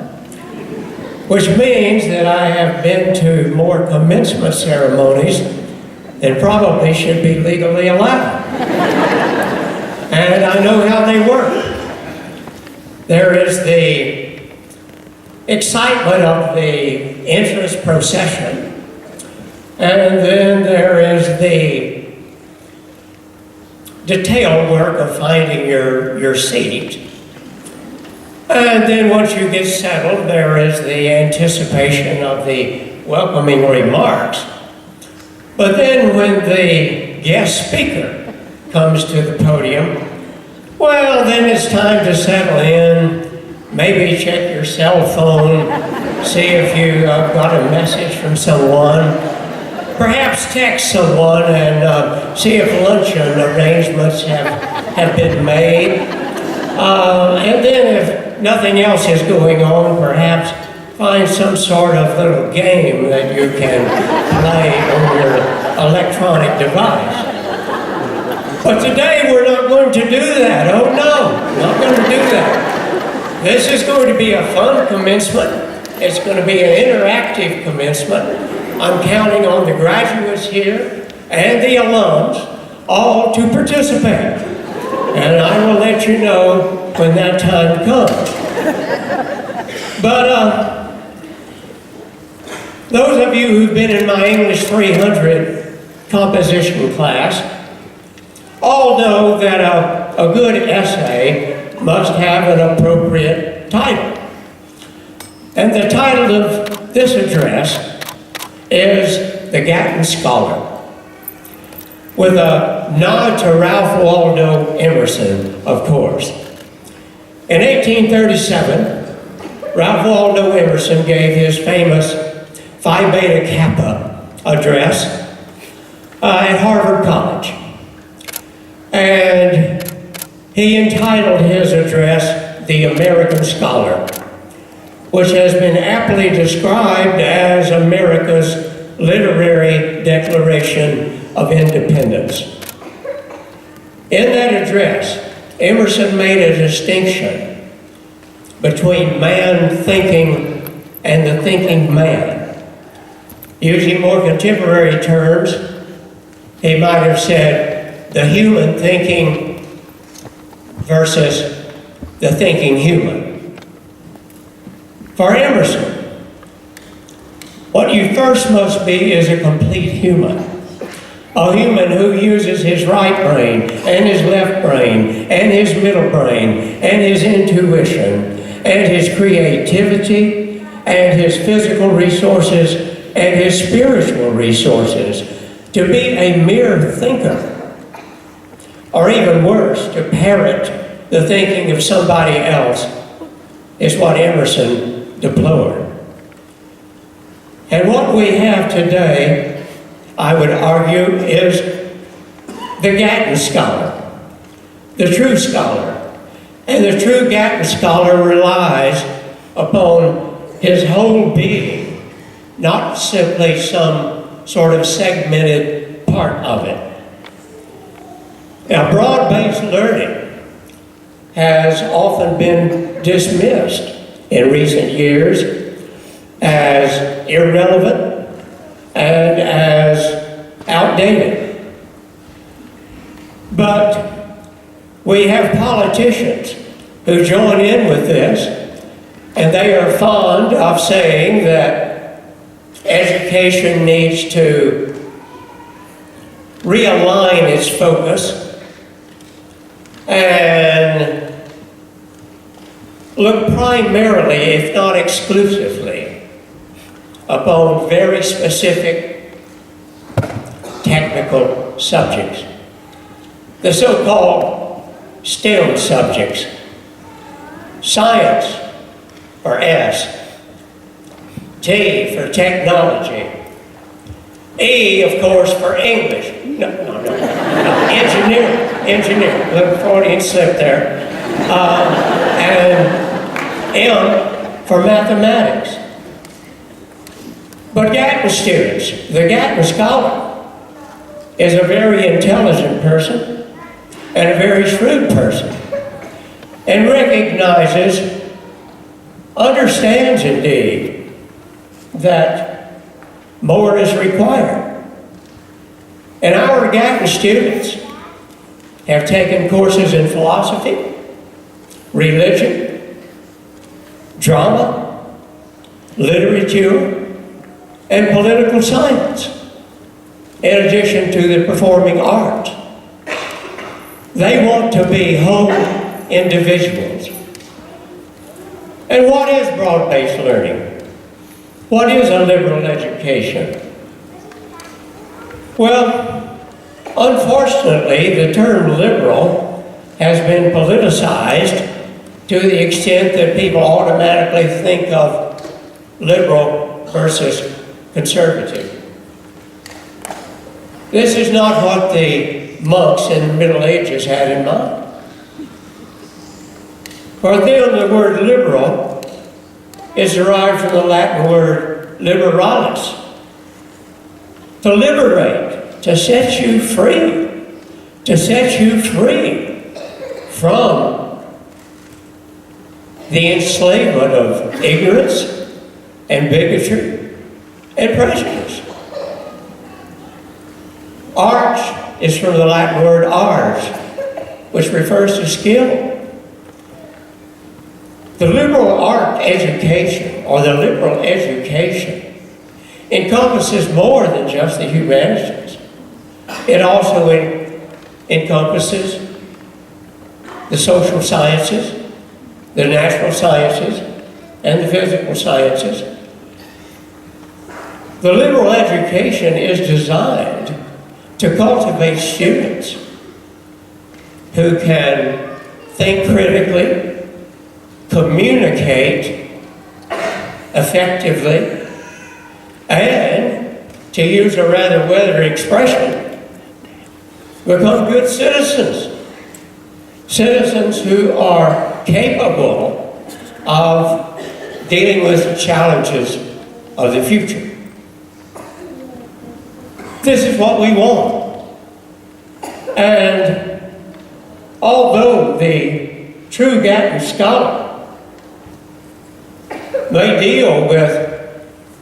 which means that I have been to more commencement ceremonies than probably should be legally allowed. And I know how they work. There is the excitement of the entrance procession, and then there is the detailed work of finding your seat. And then once you get settled, there is the anticipation of the welcoming remarks. But then when the guest speaker comes to the podium, well, then it's time to settle in, maybe check your cell phone, see if you got a message from someone, perhaps text someone and see if luncheon arrangements have been made. And then if nothing else is going on, perhaps find some sort of little game that you can play on your electronic device. But today we're not going to do that. Oh no, not going to do that. This is going to be a fun commencement. It's going to be an interactive commencement. I'm counting on the graduates here and the alums all to participate. And I will let you know when that time comes. But those of you who've been in my English 300 composition class all know that a good essay must have an appropriate title. And the title of this address is The Gatton Scholar, with a nod to Ralph Waldo Emerson, of course. In 1837, Ralph Waldo Emerson gave his famous Phi Beta Kappa address at Harvard College. And he entitled his address, The American Scholar, which has been aptly described as America's literary declaration of independence. In that address, Emerson made a distinction between man thinking and the thinking man. Using more contemporary terms, he might have said the human thinking versus the thinking human. For Emerson, what you first must be is a complete human. A human who uses his right brain and his left brain and his middle brain and his intuition and his creativity and his physical resources and his spiritual resources to be a mere thinker, or even worse, to parrot the thinking of somebody else, is what Emerson deplored. And what we have today, I would argue, is the Gatton Scholar, the true scholar. And the true Gatton Scholar relies upon his whole being, not simply some sort of segmented part of it. Now, broad-based learning has often been dismissed in recent years as irrelevant and as outdated. But we have politicians who join in with this, and they are fond of saying that education needs to realign its focus and look primarily, if not exclusively, upon very specific technical subjects. The so-called STEM subjects. Science, for S. T for technology. E, of course, for English. No. Engineering. Little Freudian slip there. and M for mathematics. But Gatton students, the Gatton scholar, is a very intelligent person and a very shrewd person, and recognizes, understands indeed, that more is required. And our Gatton students have taken courses in philosophy, religion, drama, literature, and political science, in addition to the performing arts. They want to be whole individuals. And what is broad-based learning? What is a liberal education? Well, unfortunately, the term liberal has been politicized to the extent that people automatically think of liberal versus conservative. This is not what the monks in the Middle Ages had in mind. For them, the word liberal is derived from the Latin word liberalis, to liberate, to set you free, from the enslavement of ignorance and bigotry and prejudice. Arts is from the Latin word ars, which refers to skill. The liberal art education, or the liberal education, encompasses more than just the humanities. It also encompasses the social sciences, the natural sciences, and the physical sciences. The liberal education is designed to cultivate students who can think critically, communicate effectively, and, to use a rather weathered expression, become good citizens. Citizens who are capable of dealing with the challenges of the future. This is what we want. And although the true Gatton scholar may deal with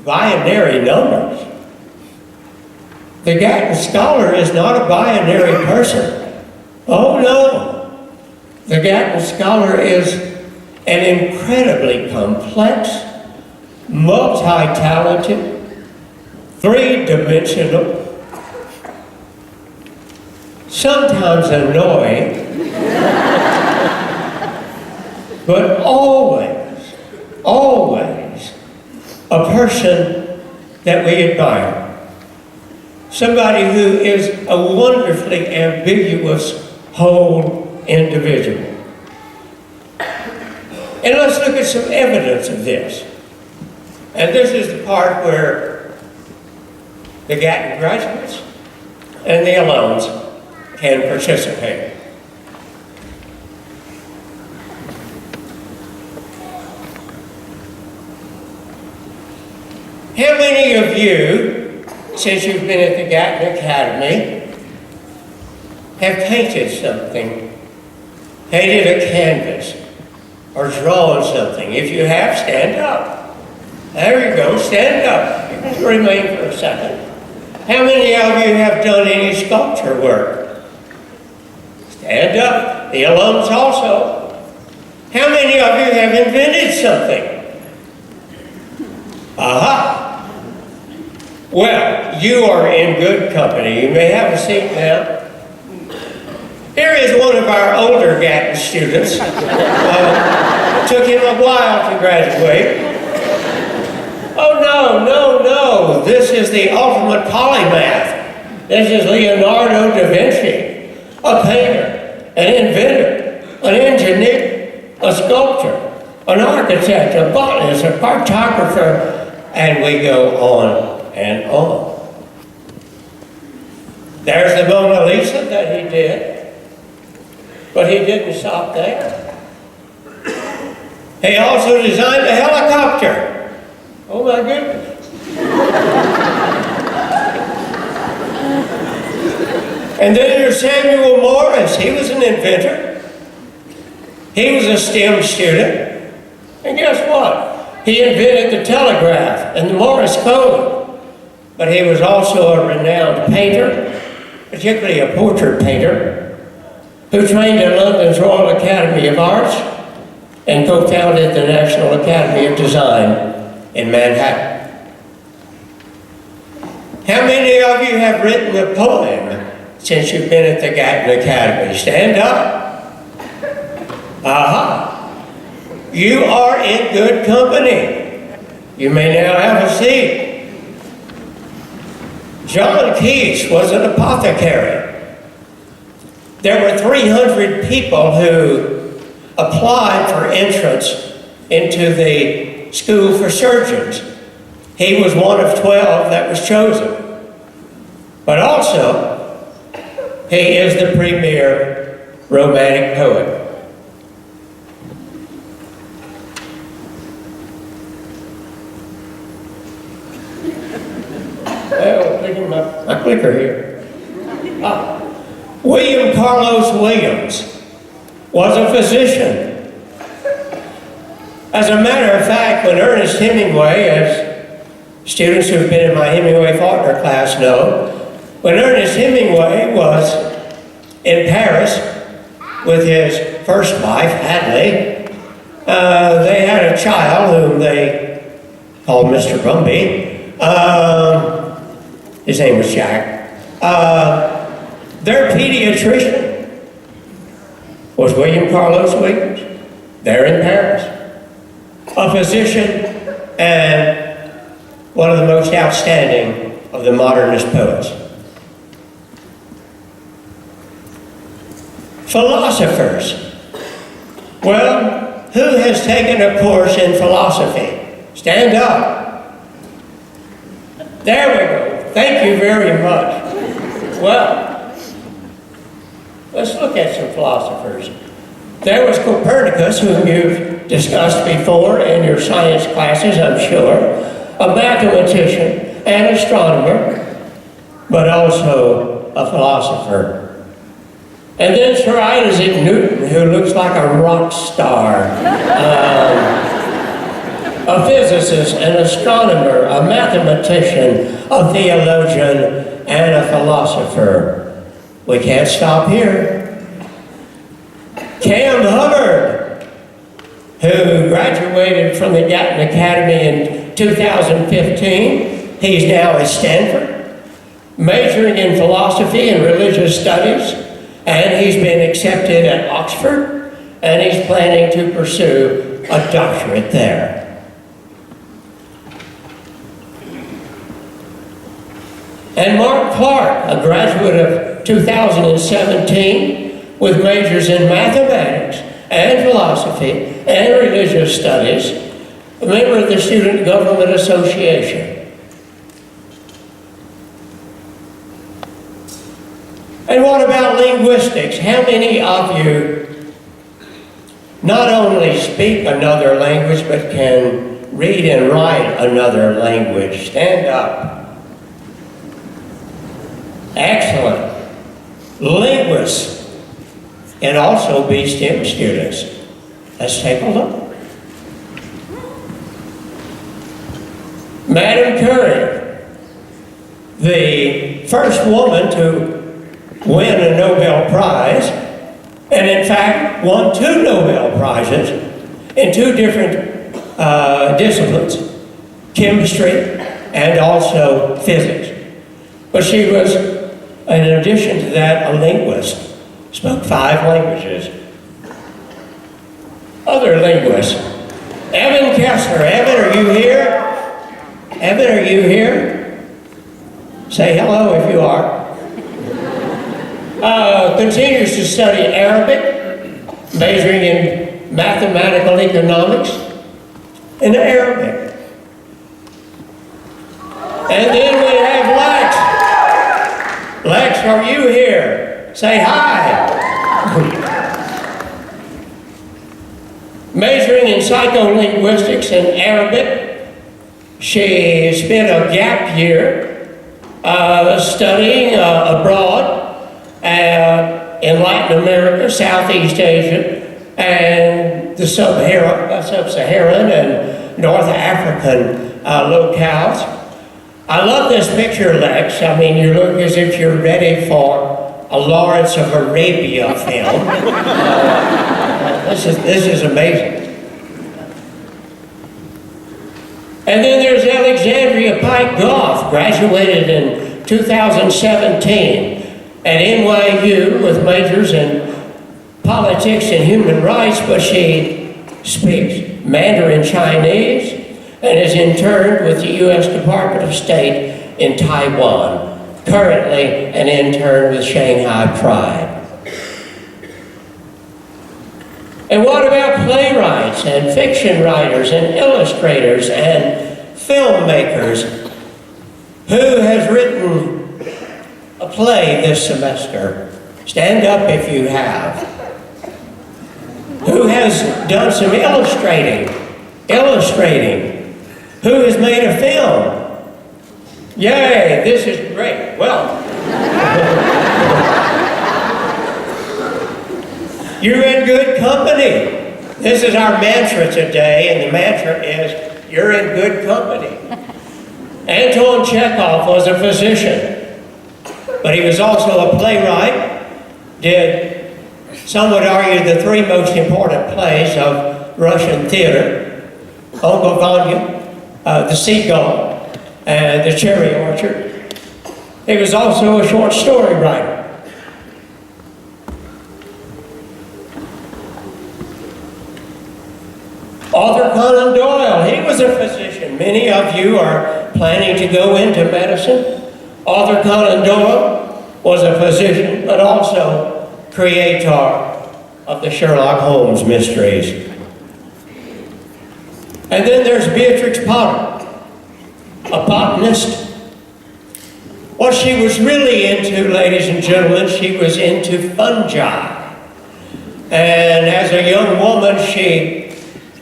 binary numbers, the Gatton scholar is not a binary person. Oh no. The Gatton scholar is an incredibly complex, multi-talented, three-dimensional, sometimes annoying, but always a person that we admire. Somebody who is a wonderfully ambiguous whole individual. And let's look at some evidence of this. And this is the part where the Gatton graduates and the alums can participate. How many of you, since you've been at the Gatton Academy, have painted something, painted a canvas, or drawn something? If you have, stand up. There you go, stand up. You can remain for a second. How many of you have done any sculpture work? Stand up. The alums also. How many of you have invented something? Aha! Well, you are in good company. You may have a seat now. Here is one of our older Gatton students. Took him a while to graduate. Oh no. This is the ultimate polymath. This is Leonardo da Vinci, a painter, an inventor, an engineer, a sculptor, an architect, a botanist, a cartographer, and we go on and on. There's the Mona Lisa that he did, but he didn't stop there. He also designed a helicopter. Oh my goodness. And then there's Samuel Morse. He was an inventor. He was a STEM student. And guess what? He invented the telegraph and the Morse code. But he was also a renowned painter, particularly a portrait painter, who trained at London's Royal Academy of Arts and co-founded the National Academy of Design in Manhattan. How many of you have written a poem since you've been at the Gatton Academy? Stand up. Aha. You are in good company. You may now have a seat. John Keats was an apothecary. There were 300 people who applied for entrance into the school for surgeons. He was one of 12 that was chosen. But also, he is the premier romantic poet. Well, picking my clicker here. William Carlos Williams was a physician. As a matter of fact, when Ernest Hemingway, as students who've been in my Hemingway Faulkner class know, when Ernest Hemingway was in Paris with his first wife, Hadley, they had a child whom they called Mr. Brumby. His name was Jack. Their pediatrician was William Carlos Williams, there in Paris. A physician and one of the most outstanding of the modernist poets. Philosophers. Well, who has taken a course in philosophy? Stand up. There we go. Thank you very much. Well, let's look at some philosophers. There was Copernicus, whom you've discussed before in your science classes, I'm sure, a mathematician and astronomer, but also a philosopher. And then Sir Isaac Newton, who looks like a rock star, a physicist, an astronomer, a mathematician, a theologian, and a philosopher. We can't stop here. Cam Hubbard, who graduated from the Gatton Academy in 2015. He's now at Stanford, majoring in philosophy and religious studies, and he's been accepted at Oxford, and he's planning to pursue a doctorate there. And Mark Clark, a graduate of 2017, with majors in mathematics and philosophy and religious studies, a member of the Student Government Association. And what about linguistics? How many of you not only speak another language, but can read and write another language? Stand up. Excellent. Linguists. And also be STEM students. Let's take a look. Madame Curie, the first woman to win a Nobel Prize, and in fact won 2 Nobel Prizes in 2 different disciplines, chemistry and also physics. But she was, in addition to that, a linguist. Spoke 5 languages. Other linguists. Evan Kessler. Evan, are you here? Evan, are you here? Say hello if you are. Continues to study Arabic, majoring in mathematical economics and Arabic. And then we have Lex. Lex, are you here? Say hi. Majoring in psycholinguistics and Arabic, she spent a gap year studying abroad in Latin America, Southeast Asia, and the Sub-Saharan and North African locales. I love this picture, Lex. I mean, you look as if you're ready for a Lawrence of Arabia film. This is amazing. And then there's Alexandria Pike Goff, graduated in 2017 at NYU with majors in politics and human rights, but she speaks Mandarin Chinese and is interned with the U.S. Department of State in Taiwan, currently an intern with Shanghai Pride. And what about playwrights and fiction writers and illustrators and filmmakers? Who has written a play this semester? Stand up if you have. Who has done some illustrating? Who has made a film? Yay, this is great. Well, you're in good company. This is our mantra today, and the mantra is, you're in good company. Anton Chekhov was a physician, but he was also a playwright, did, some would argue, the three most important plays of Russian theater: Uncle Vanya, The Seagull, and The Cherry Orchard. He was also a short story writer. Arthur Conan Doyle, he was a physician. Many of you are planning to go into medicine. Arthur Conan Doyle was a physician, but also creator of the Sherlock Holmes mysteries. And then there's Beatrix Potter, a botanist. What she was really into, ladies and gentlemen, she was into fungi. And as a young woman, she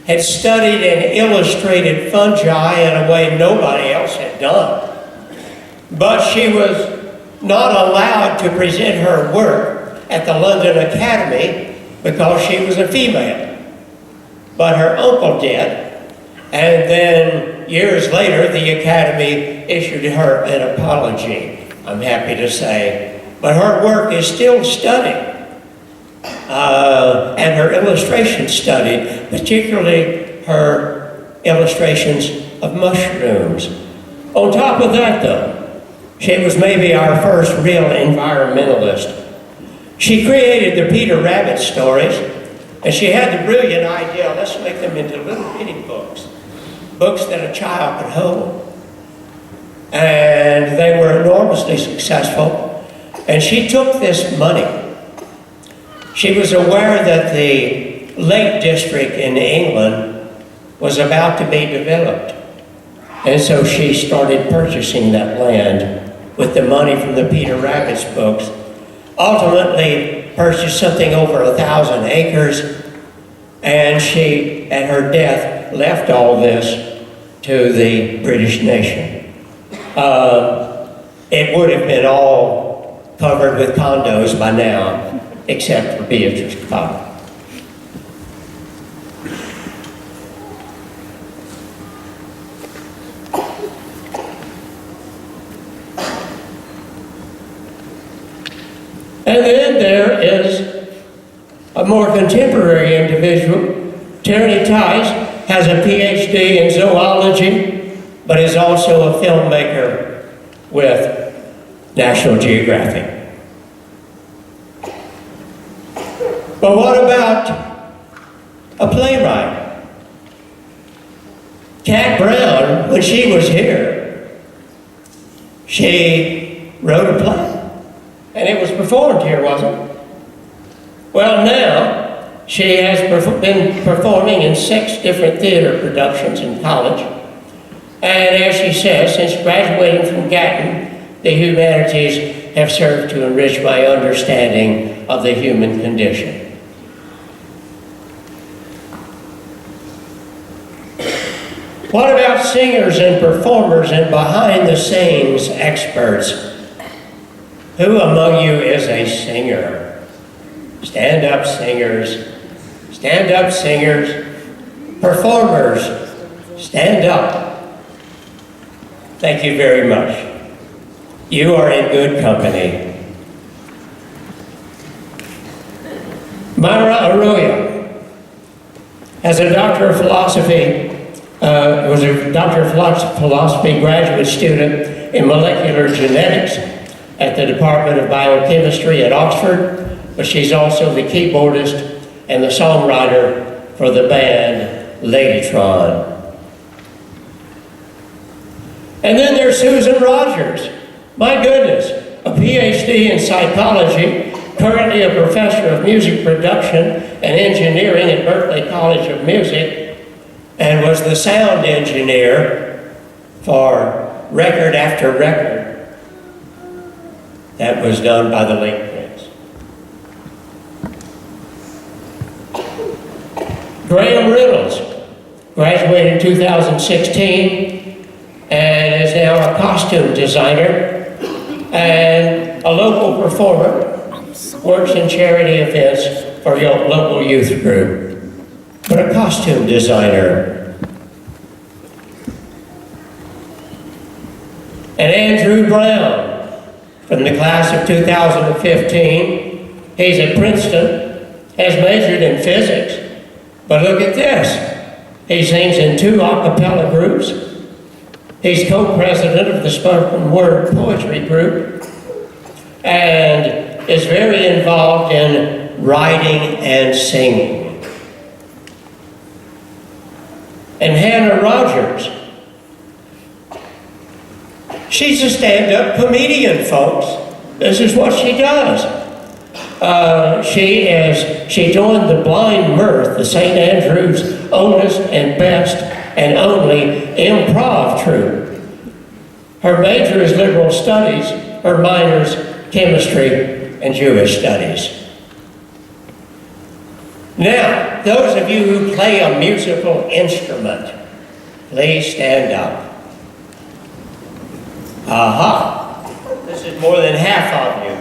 had studied and illustrated fungi in a way nobody else had done. But she was not allowed to present her work at the London Academy because she was a female. But her uncle did. And then years later, the Academy issued her an apology, I'm happy to say. But her work is still studied. And her illustrations studied, particularly her illustrations of mushrooms. On top of that, though, she was maybe our first real environmentalist. She created the Peter Rabbit stories, and she had the brilliant idea, let's make them into little bitty books that a child could hold. And they were enormously successful, and she took this money. She was aware that the Lake District in England was about to be developed. And so she started purchasing that land with the money from the Peter Rabbit's books. Ultimately purchased something over 1,000 acres. And she, at her death, left all this to the British nation. It would have been all covered with condos by now, except for Beatrix Potter. And then there is a more contemporary individual. Tierney Tice has a PhD in zoology, but is also a filmmaker with National Geographic. But what about a playwright? Cat Brown, when she was here, she wrote a play. And it was performed here, wasn't it? Well, now, she has been performing in 6 different theater productions in college. And as she says, since graduating from Gatton, the humanities have served to enrich my understanding of the human condition. What about singers and performers and behind-the-scenes experts? Who among you is a singer? Stand up, singers. Stand up, singers. Performers, stand up. Thank you very much. You are in good company. Myra Arroyo has a Doctor of Philosophy, was a Doctor of Philosophy graduate student in molecular genetics at the Department of Biochemistry at Oxford, but she's also the keyboardist and the songwriter for the band Ladytron. And then there's Susan Rogers. My goodness, a PhD in psychology, currently a professor of music production and engineering at Berklee College of Music, and was the sound engineer for record after record that was done by the late Prince. Graham Reynolds graduated in 2016 and is now a costume designer and a local performer, works in charity events for your local youth group, but a costume designer. And Andrew Brown, from the class of 2015, he's at Princeton, has majored in physics, but look at this. He sings in 2 a cappella groups. He's co-president of the spoken word poetry group and is very involved in writing and singing. And Hannah Rogers, she's a stand-up comedian, folks. This is what she does. She joined the Blind Mirth, the St. Andrew's oldest and best and only improv troupe. Her major is liberal studies, her minor's chemistry and Jewish studies. Now, those of you who play a musical instrument, please stand up. Aha! This is more than half of you.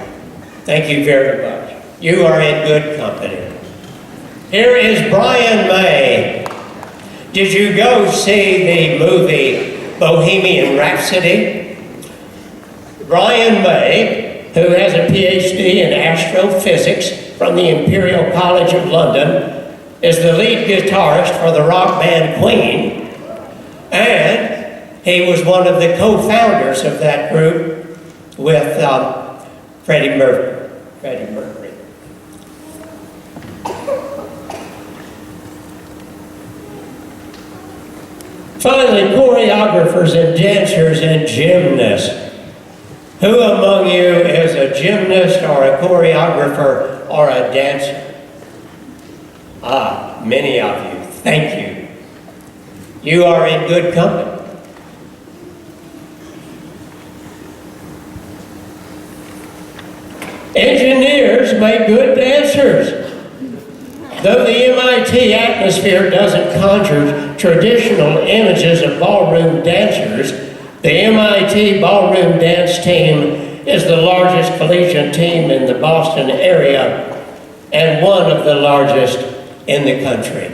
Thank you very much. You are in good company. Here is Brian May. Did you go see the movie Bohemian Rhapsody? Brian May, who has a PhD in astrophysics from the Imperial College of London, is the lead guitarist for the rock band Queen, and he was one of the co-founders of that group with Freddie Mercury. Finally, choreographers and dancers and gymnasts. Who among you is a gymnast or a choreographer or a dancer? Ah, many of you. Thank you. You are in good company. Engineers make good dancers. Though the MIT atmosphere doesn't conjure traditional images of ballroom dancers, the MIT ballroom dance team is the largest collegiate team in the Boston area and one of the largest in the country.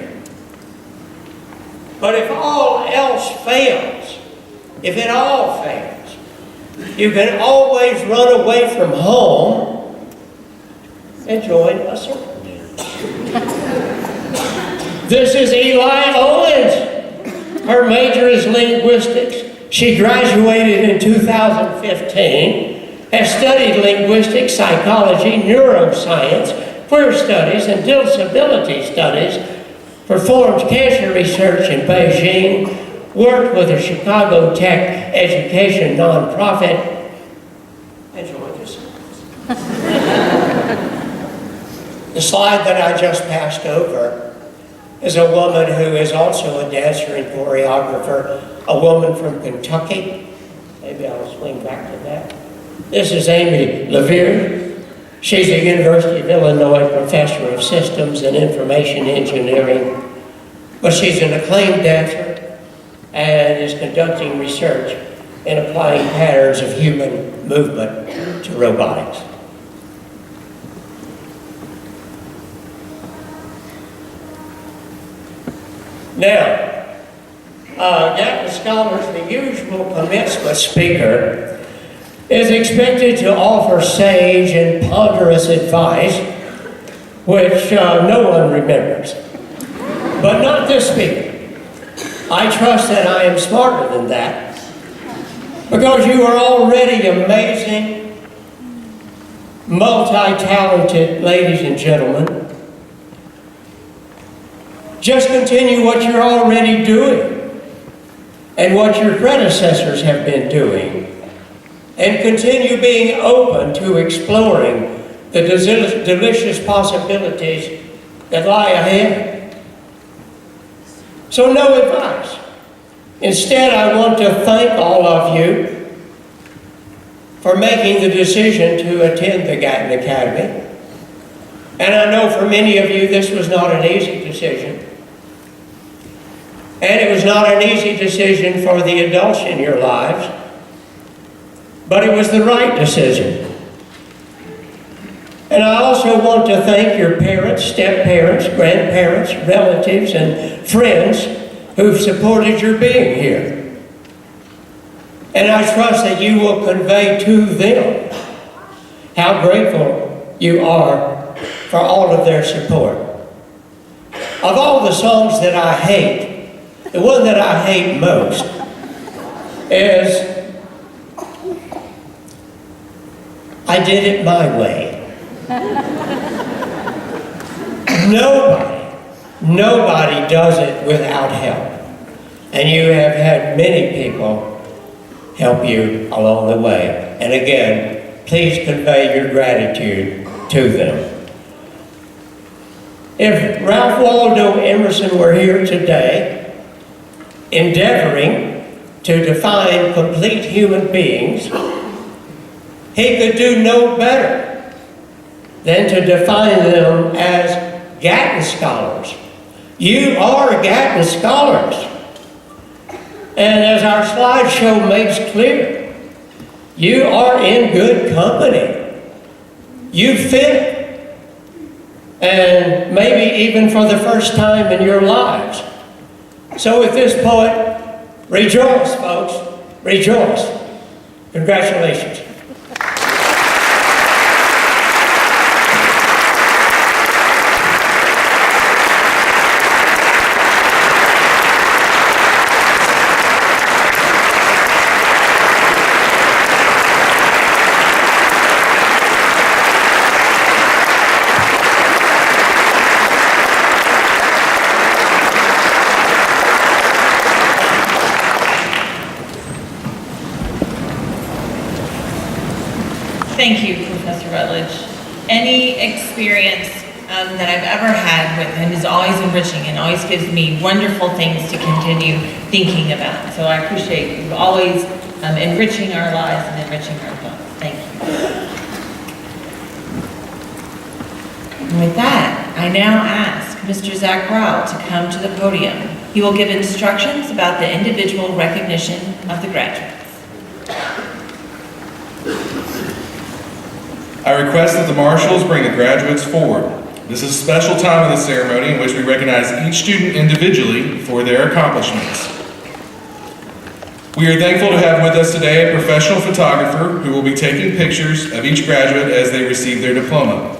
But if all else fails, if it all fails, you can always run away from home and join a circle. This is Eli Owens. Her major is linguistics. She graduated in 2015, has studied linguistics, psychology, neuroscience, queer studies, and disability studies, performed cancer research in Beijing, worked with a Chicago Tech education nonprofit, and joined us. The slide that I just passed over is a woman who is also a dancer and choreographer, a woman from Kentucky. Maybe I'll swing back to that. This is Amy Levere. She's a University of Illinois professor of systems and information engineering, but she's an acclaimed dancer and is conducting research in applying patterns of human movement to robotics. Now, Gatton Scholars, the usual commencement speaker, is expected to offer sage and ponderous advice, which no one remembers. But not this speaker. I trust that I am smarter than that, because you are already amazing, multi-talented ladies and gentlemen. Just continue what you're already doing and what your predecessors have been doing, and continue being open to exploring the delicious possibilities that lie ahead. So no advice. Instead, I want to thank all of you for making the decision to attend the Gatton Academy. And I know for many of you this was not an easy decision. And it was not an easy decision for the adults in your lives, but it was the right decision. And I also want to thank your parents, step-parents, grandparents, relatives, and friends who've supported your being here. And I trust that you will convey to them how grateful you are for all of their support. Of all the songs that I hate, the one that I hate most is I Did It My Way. Nobody does it without help. And you have had many people help you along the way. And again, please convey your gratitude to them. If Ralph Waldo Emerson were here today, endeavoring to define complete human beings, he could do no better than to define them as Gatton Scholars. You are Gatton Scholars. And as our slideshow makes clear, you are in good company. You fit. And maybe even for the first time in your lives. So with this poet, rejoice, folks, rejoice. Congratulations. Thank you, Professor Rutledge. Any experience that I've ever had with him is always enriching and always gives me wonderful things to continue thinking about. So I appreciate you always enriching our lives and enriching our thoughts. Thank you. And with that, I now ask Mr. Agrawal to come to the podium. He will give instructions about the individual recognition of the graduates. I request that the marshals bring the graduates forward. This is a special time of the ceremony in which we recognize each student individually for their accomplishments. We are thankful to have with us today a professional photographer who will be taking pictures of each graduate as they receive their diploma.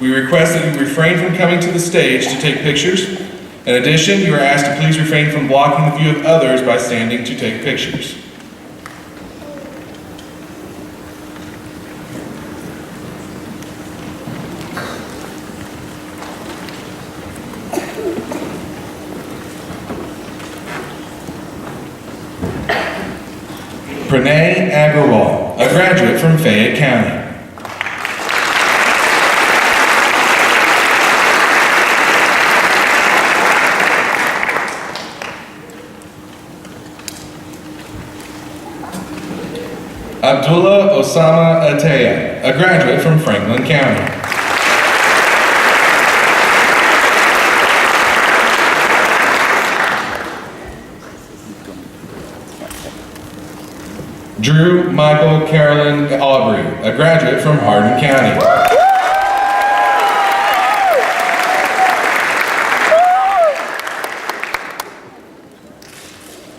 We request that you refrain from coming to the stage to take pictures. In addition, you are asked to please refrain from blocking the view of others by standing to take pictures. Brene Agrawal, a graduate from Fayette County. Abdulla Osama Ataya, a graduate from Franklin County. Drew Michael Carolyn Audrey, a graduate from Hardin County.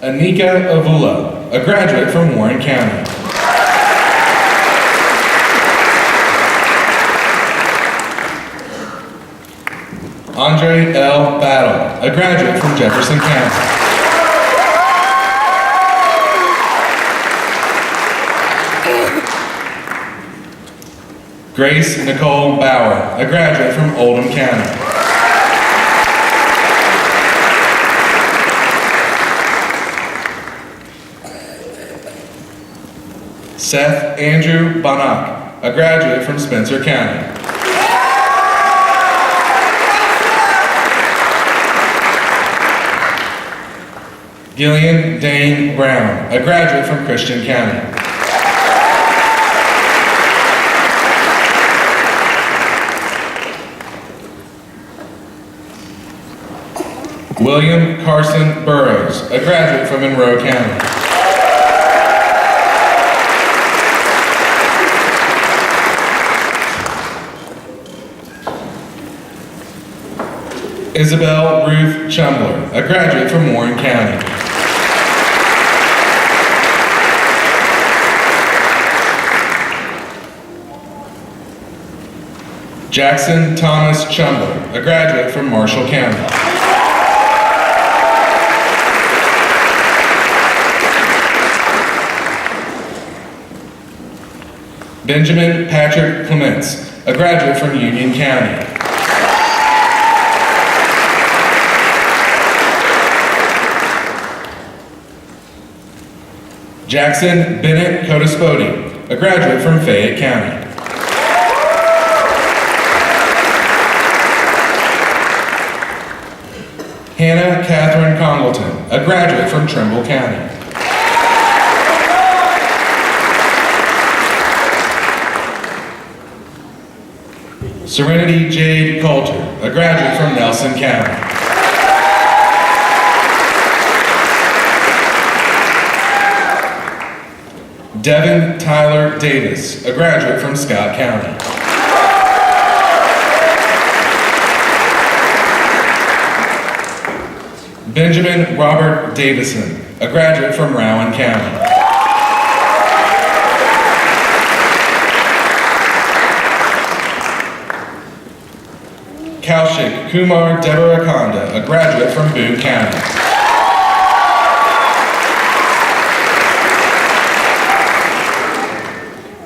Anika Avula, a graduate from Warren County. Andre L. Battle, a graduate from Jefferson County. Grace Nicole Bauer, a graduate from Oldham County. Seth Andrew Banach, a graduate from Spencer County. Gillian Dane Brown, a graduate from Christian County. William Carson Burrows, a graduate from Monroe County. Isabel Ruth Chumbler, a graduate from Warren County. Jackson Thomas Chumbler, a graduate from Marshall County. Benjamin Patrick Clements, a graduate from Union County. Jackson Bennett Codaspodi, a graduate from Fayette County. Hannah Catherine Congleton, a graduate from Trimble County. Serenity Jade Coulter, a graduate from Nelson County. Devin Tyler Davis, a graduate from Scott County. Benjamin Robert Davison, a graduate from Rowan County. Kaushik Kumar Devarakonda, a graduate from Boone County.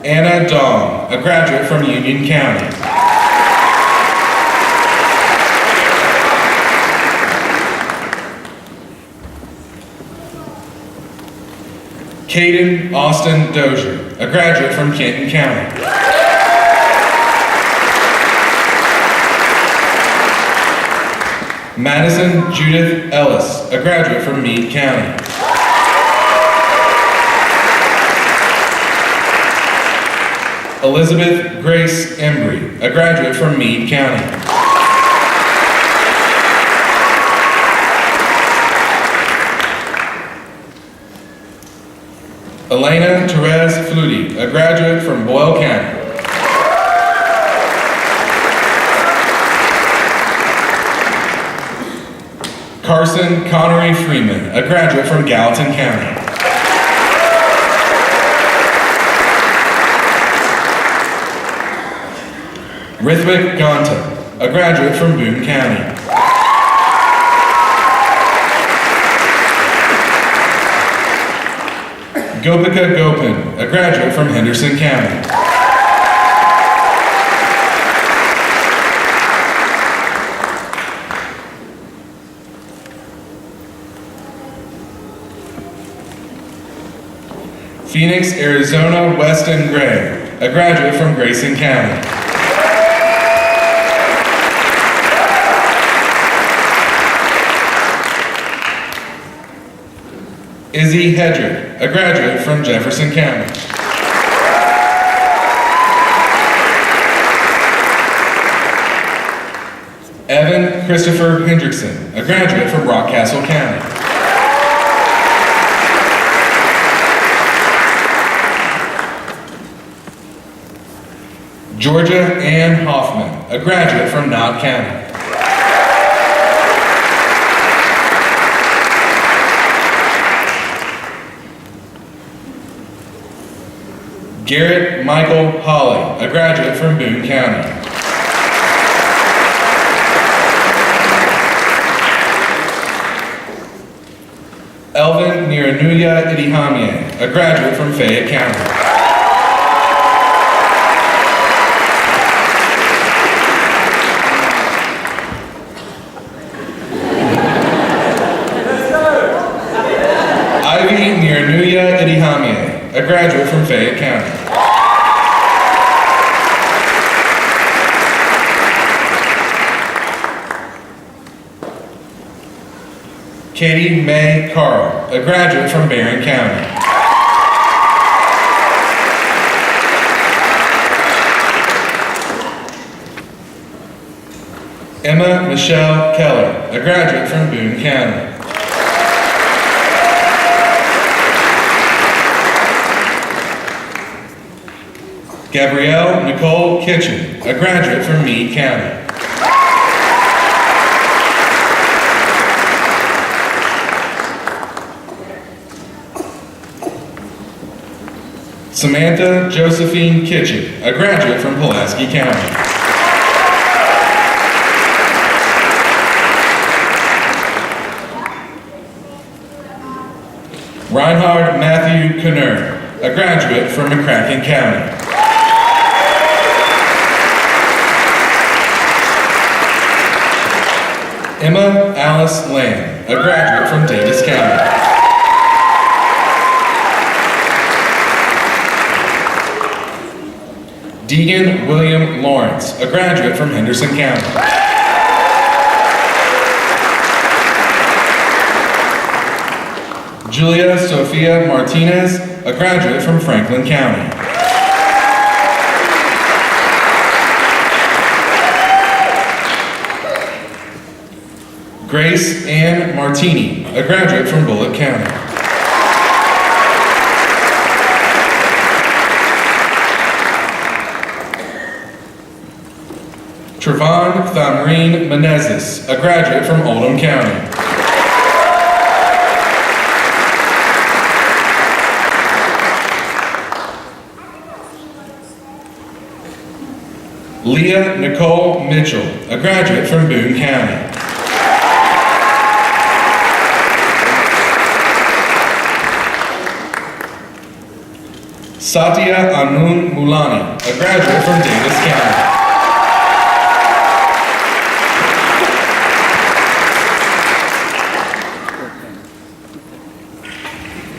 Anna Dong, a graduate from Union County. Caden Austin Dozier, a graduate from Kenton County. Madison Judith Ellis, a graduate from Meade County. Elizabeth Grace Embry, a graduate from Meade County. Elena Therese Flutie, a graduate from Boyle County. Carson Connery Freeman, a graduate from Gallatin County. Rithwik Ganta, a graduate from Boone County. Gopika Gopin, a graduate from Henderson County. Phoenix, Arizona Weston Gray, a graduate from Grayson County. Izzy Hedrick, a graduate from Jefferson County. Evan Christopher Hendrickson, a graduate from Rockcastle County. Georgia Ann Hoffman, a graduate from Knott County. Garrett Michael Holly, a graduate from Boone County. Elvin Niranuya Idihamye, a graduate from Fayette County. Ivy Niranuya Idihamye, a graduate from Fayette County. Katie Mae Carl, a graduate from Barron County. Emma Michelle Keller, a graduate from Boone County. Gabrielle Nicole Kitchen, a graduate from Meade County. Samantha Josephine Kitchen, a graduate from Pulaski County. Reinhard Matthew Kunner, a graduate from McCracken County. Emma Alice Lamb, a graduate from Davis County. Deegan William Lawrence, a graduate from Henderson County. Julia Sofia Martinez, a graduate from Franklin County. Grace Ann Martini, a graduate from Bullock County. Trevon Thamreen Menezes, a graduate from Oldham County. Leah Nicole Mitchell, a graduate from Boone County. Satya Anun Mulani, a graduate from Davis County.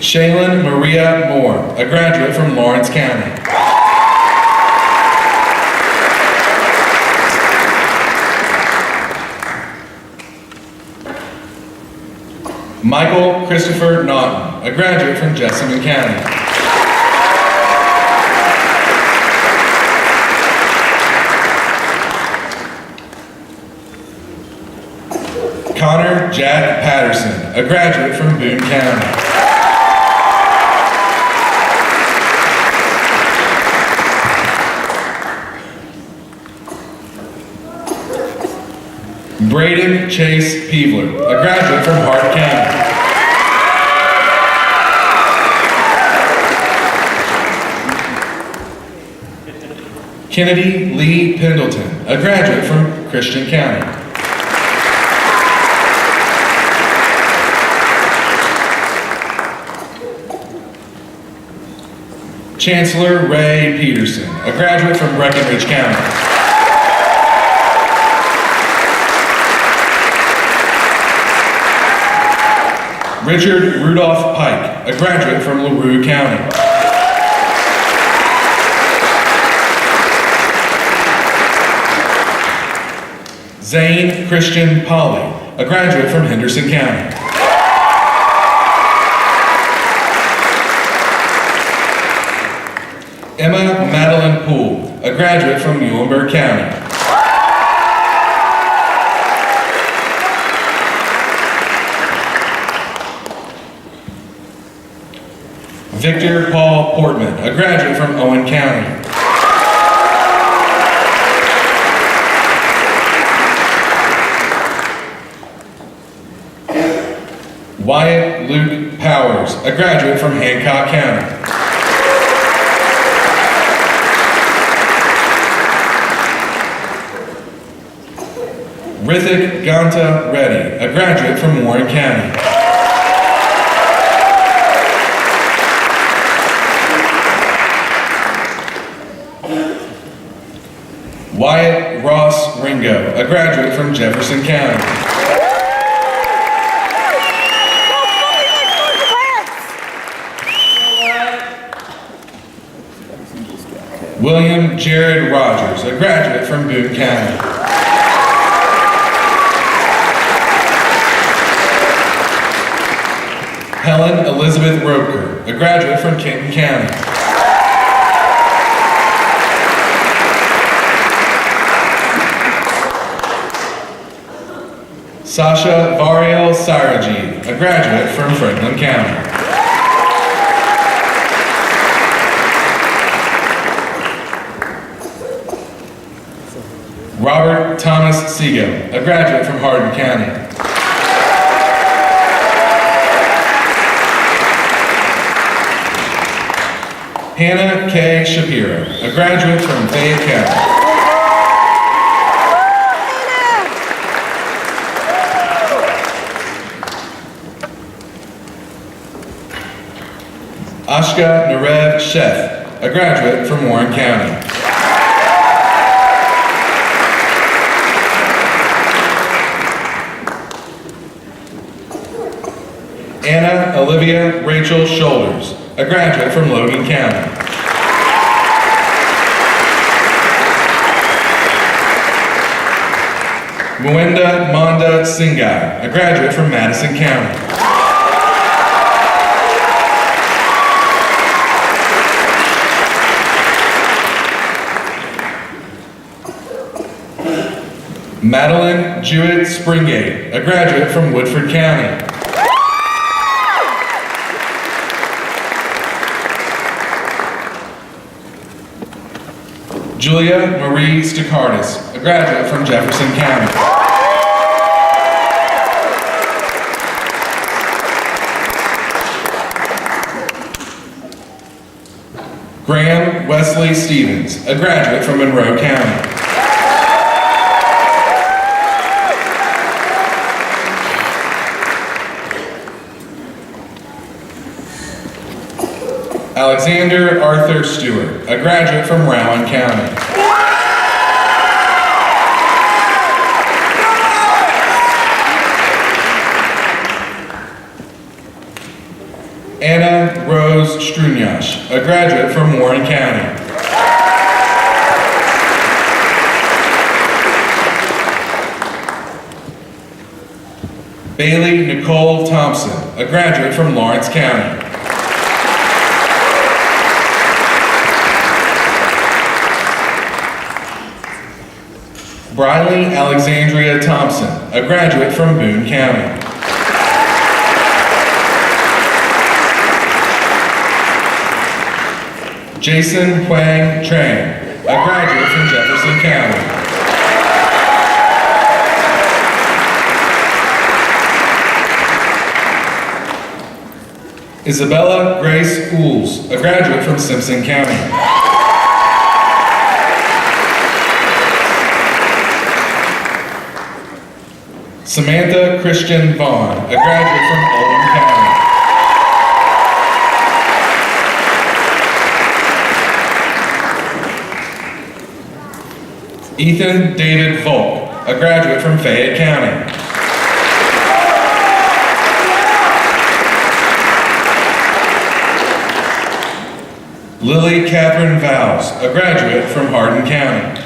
Shaylin Maria Moore, a graduate from Lawrence County. Michael Christopher Naughton, a graduate from Jessamine County. Connor Jack Patterson, a graduate from Boone County. Braden Chase Peevler, a graduate from Hardin County. Kennedy Lee Pendleton, a graduate from Christian County. Chancellor Ray Peterson, a graduate from Breckenridge County. Richard Rudolph Pike, a graduate from LaRue County. Zane Christian Polly, a graduate from Henderson County. Emma Madeline Poole, a graduate from Muhlenberg County. Victor Paul Portman, a graduate from Owen County. Waters, a graduate from Hancock County. Rithik Ganta Reddy, a graduate from Warren County. Wyatt Ross Ringo, a graduate from Jefferson County. William Jared Rogers, a graduate from Boone County. Helen Elizabeth Roker, a graduate from Kenton County. Sasha Variel Saraji, a graduate from Franklin County. Robert Thomas Seago, a graduate from Hardin County. Hannah K. Shapiro, a graduate from Fayette County. Ashka Narev Sheth, a graduate from Warren County. Anna Olivia Rachel Shoulders, a graduate from Logan County. Mwenda Manda Singai, a graduate from Madison County. Madeline Jewett Springate, a graduate from Woodford County. Julia Marie Stakardis, a graduate from Jefferson County. Graham Wesley Stevens, a graduate from Monroe County. Alexander Arthur Stewart, a graduate from Rowan County. Anna Rose Strunyash, a graduate from Warren County. Bailey Nicole Thompson, a graduate from Lawrence County. Briley Alexandria Thompson, a graduate from Boone County. Jason Huang Trang, a graduate from Jefferson County. Isabella Grace Ools, a graduate from Simpson County. Samantha Christian Vaughn, a graduate from Oldham County. Ethan David Volk, a graduate from Fayette County. Lily Catherine Vowles, a graduate from Hardin County.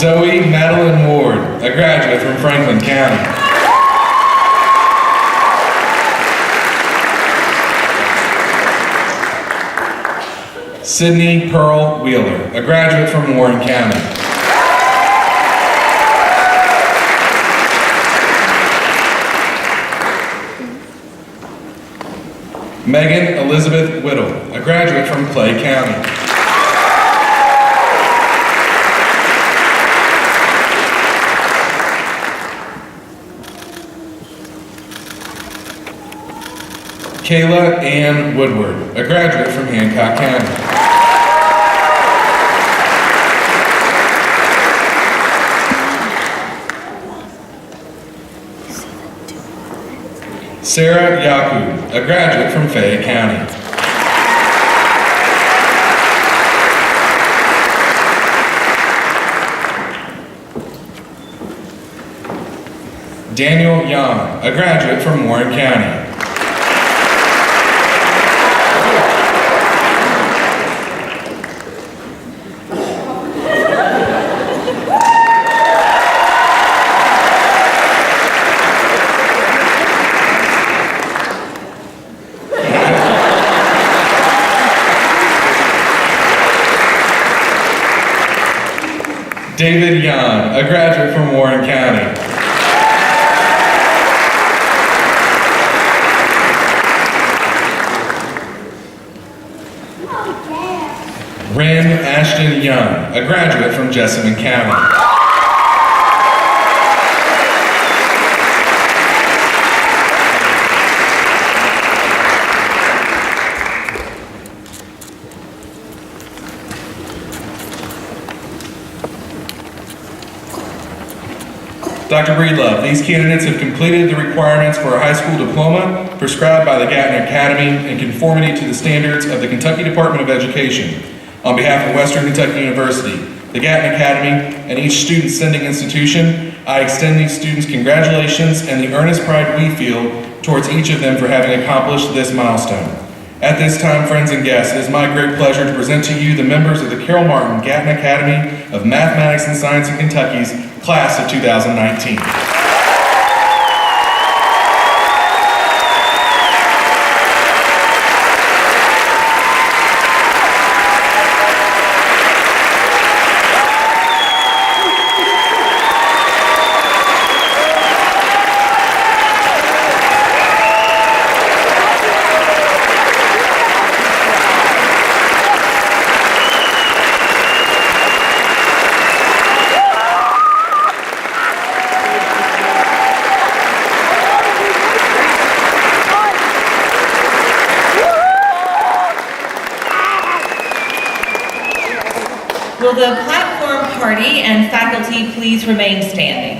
Zoe Madeline Ward, a graduate from Franklin County. Sydney Pearl Wheeler, a graduate from Warren County. Megan Elizabeth Whittle, a graduate from Clay County. Kayla Ann Woodward, a graduate from Hancock County. Sarah Yaku, a graduate from Fayette County. Daniel Young, a graduate from Warren County. David Young, a graduate from Warren County. Ren Ashton Young, a graduate from Jessamine County. Dr. Breedlove, these candidates have completed the requirements for a high school diploma prescribed by the Gatton Academy in conformity to the standards of the Kentucky Department of Education. On behalf of Western Kentucky University, the Gatton Academy, and each student sending institution, I extend these students congratulations and the earnest pride we feel towards each of them for having accomplished this milestone. At this time, friends and guests, it is my great pleasure to present to you the members of the Carol Martin Gatton Academy of Mathematics and Science in Kentucky's class of 2019. Will the platform party and faculty please remain standing?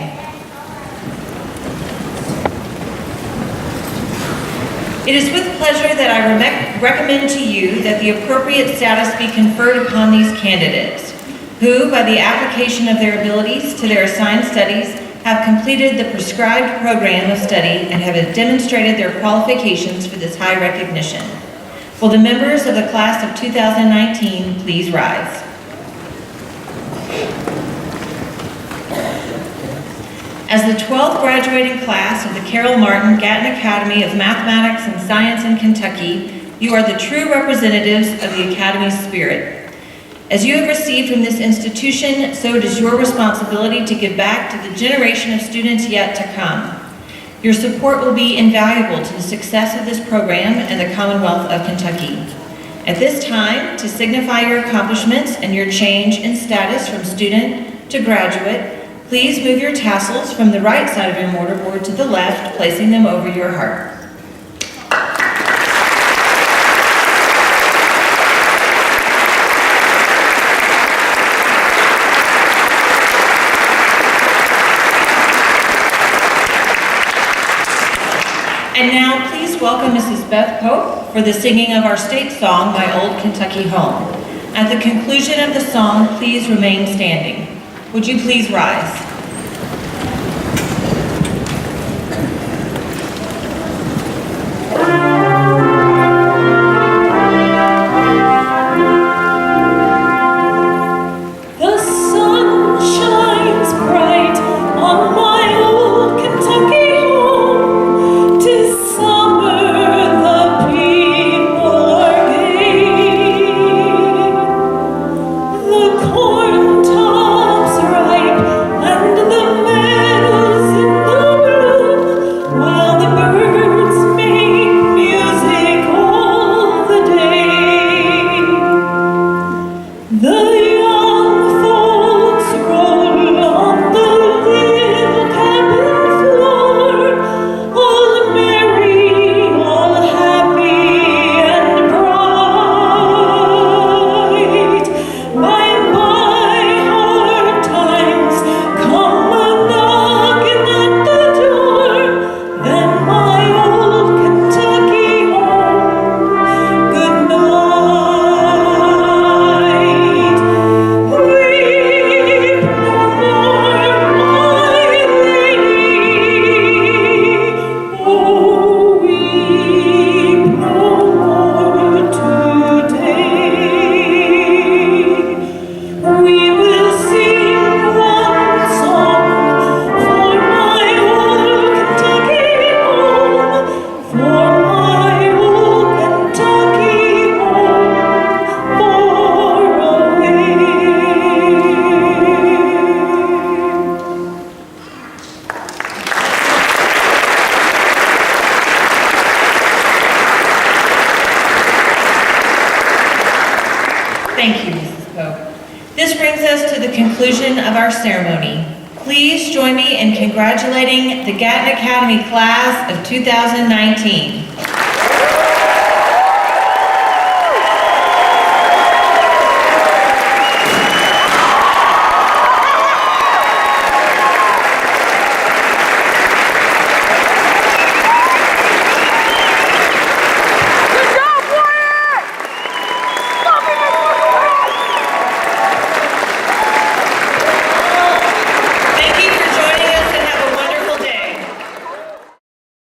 It is with pleasure that I recommend to you that the appropriate status be conferred upon these candidates, who, by the application of their abilities to their assigned studies, have completed the prescribed program of study and have demonstrated their qualifications for this high recognition. Will the members of the class of 2019 please rise? As the 12th graduating class of the Carol Martin Gatton Academy of Mathematics and Science in Kentucky, you are the true representatives of the Academy's spirit. As you have received from this institution, so it is your responsibility to give back to the generation of students yet to come. Your support will be invaluable to the success of this program and the Commonwealth of Kentucky. At this time, to signify your accomplishments and your change in status from student to graduate, please move your tassels from the right side of your mortarboard to the left, placing them over your heart. And now please welcome Mrs. Beth Pope for the singing of our state song, My Old Kentucky Home. At the conclusion of the song, please remain standing. Would you please rise? Corn tops ripe and conclusion of our ceremony. Please join me in congratulating the Gatton Academy class of 2019.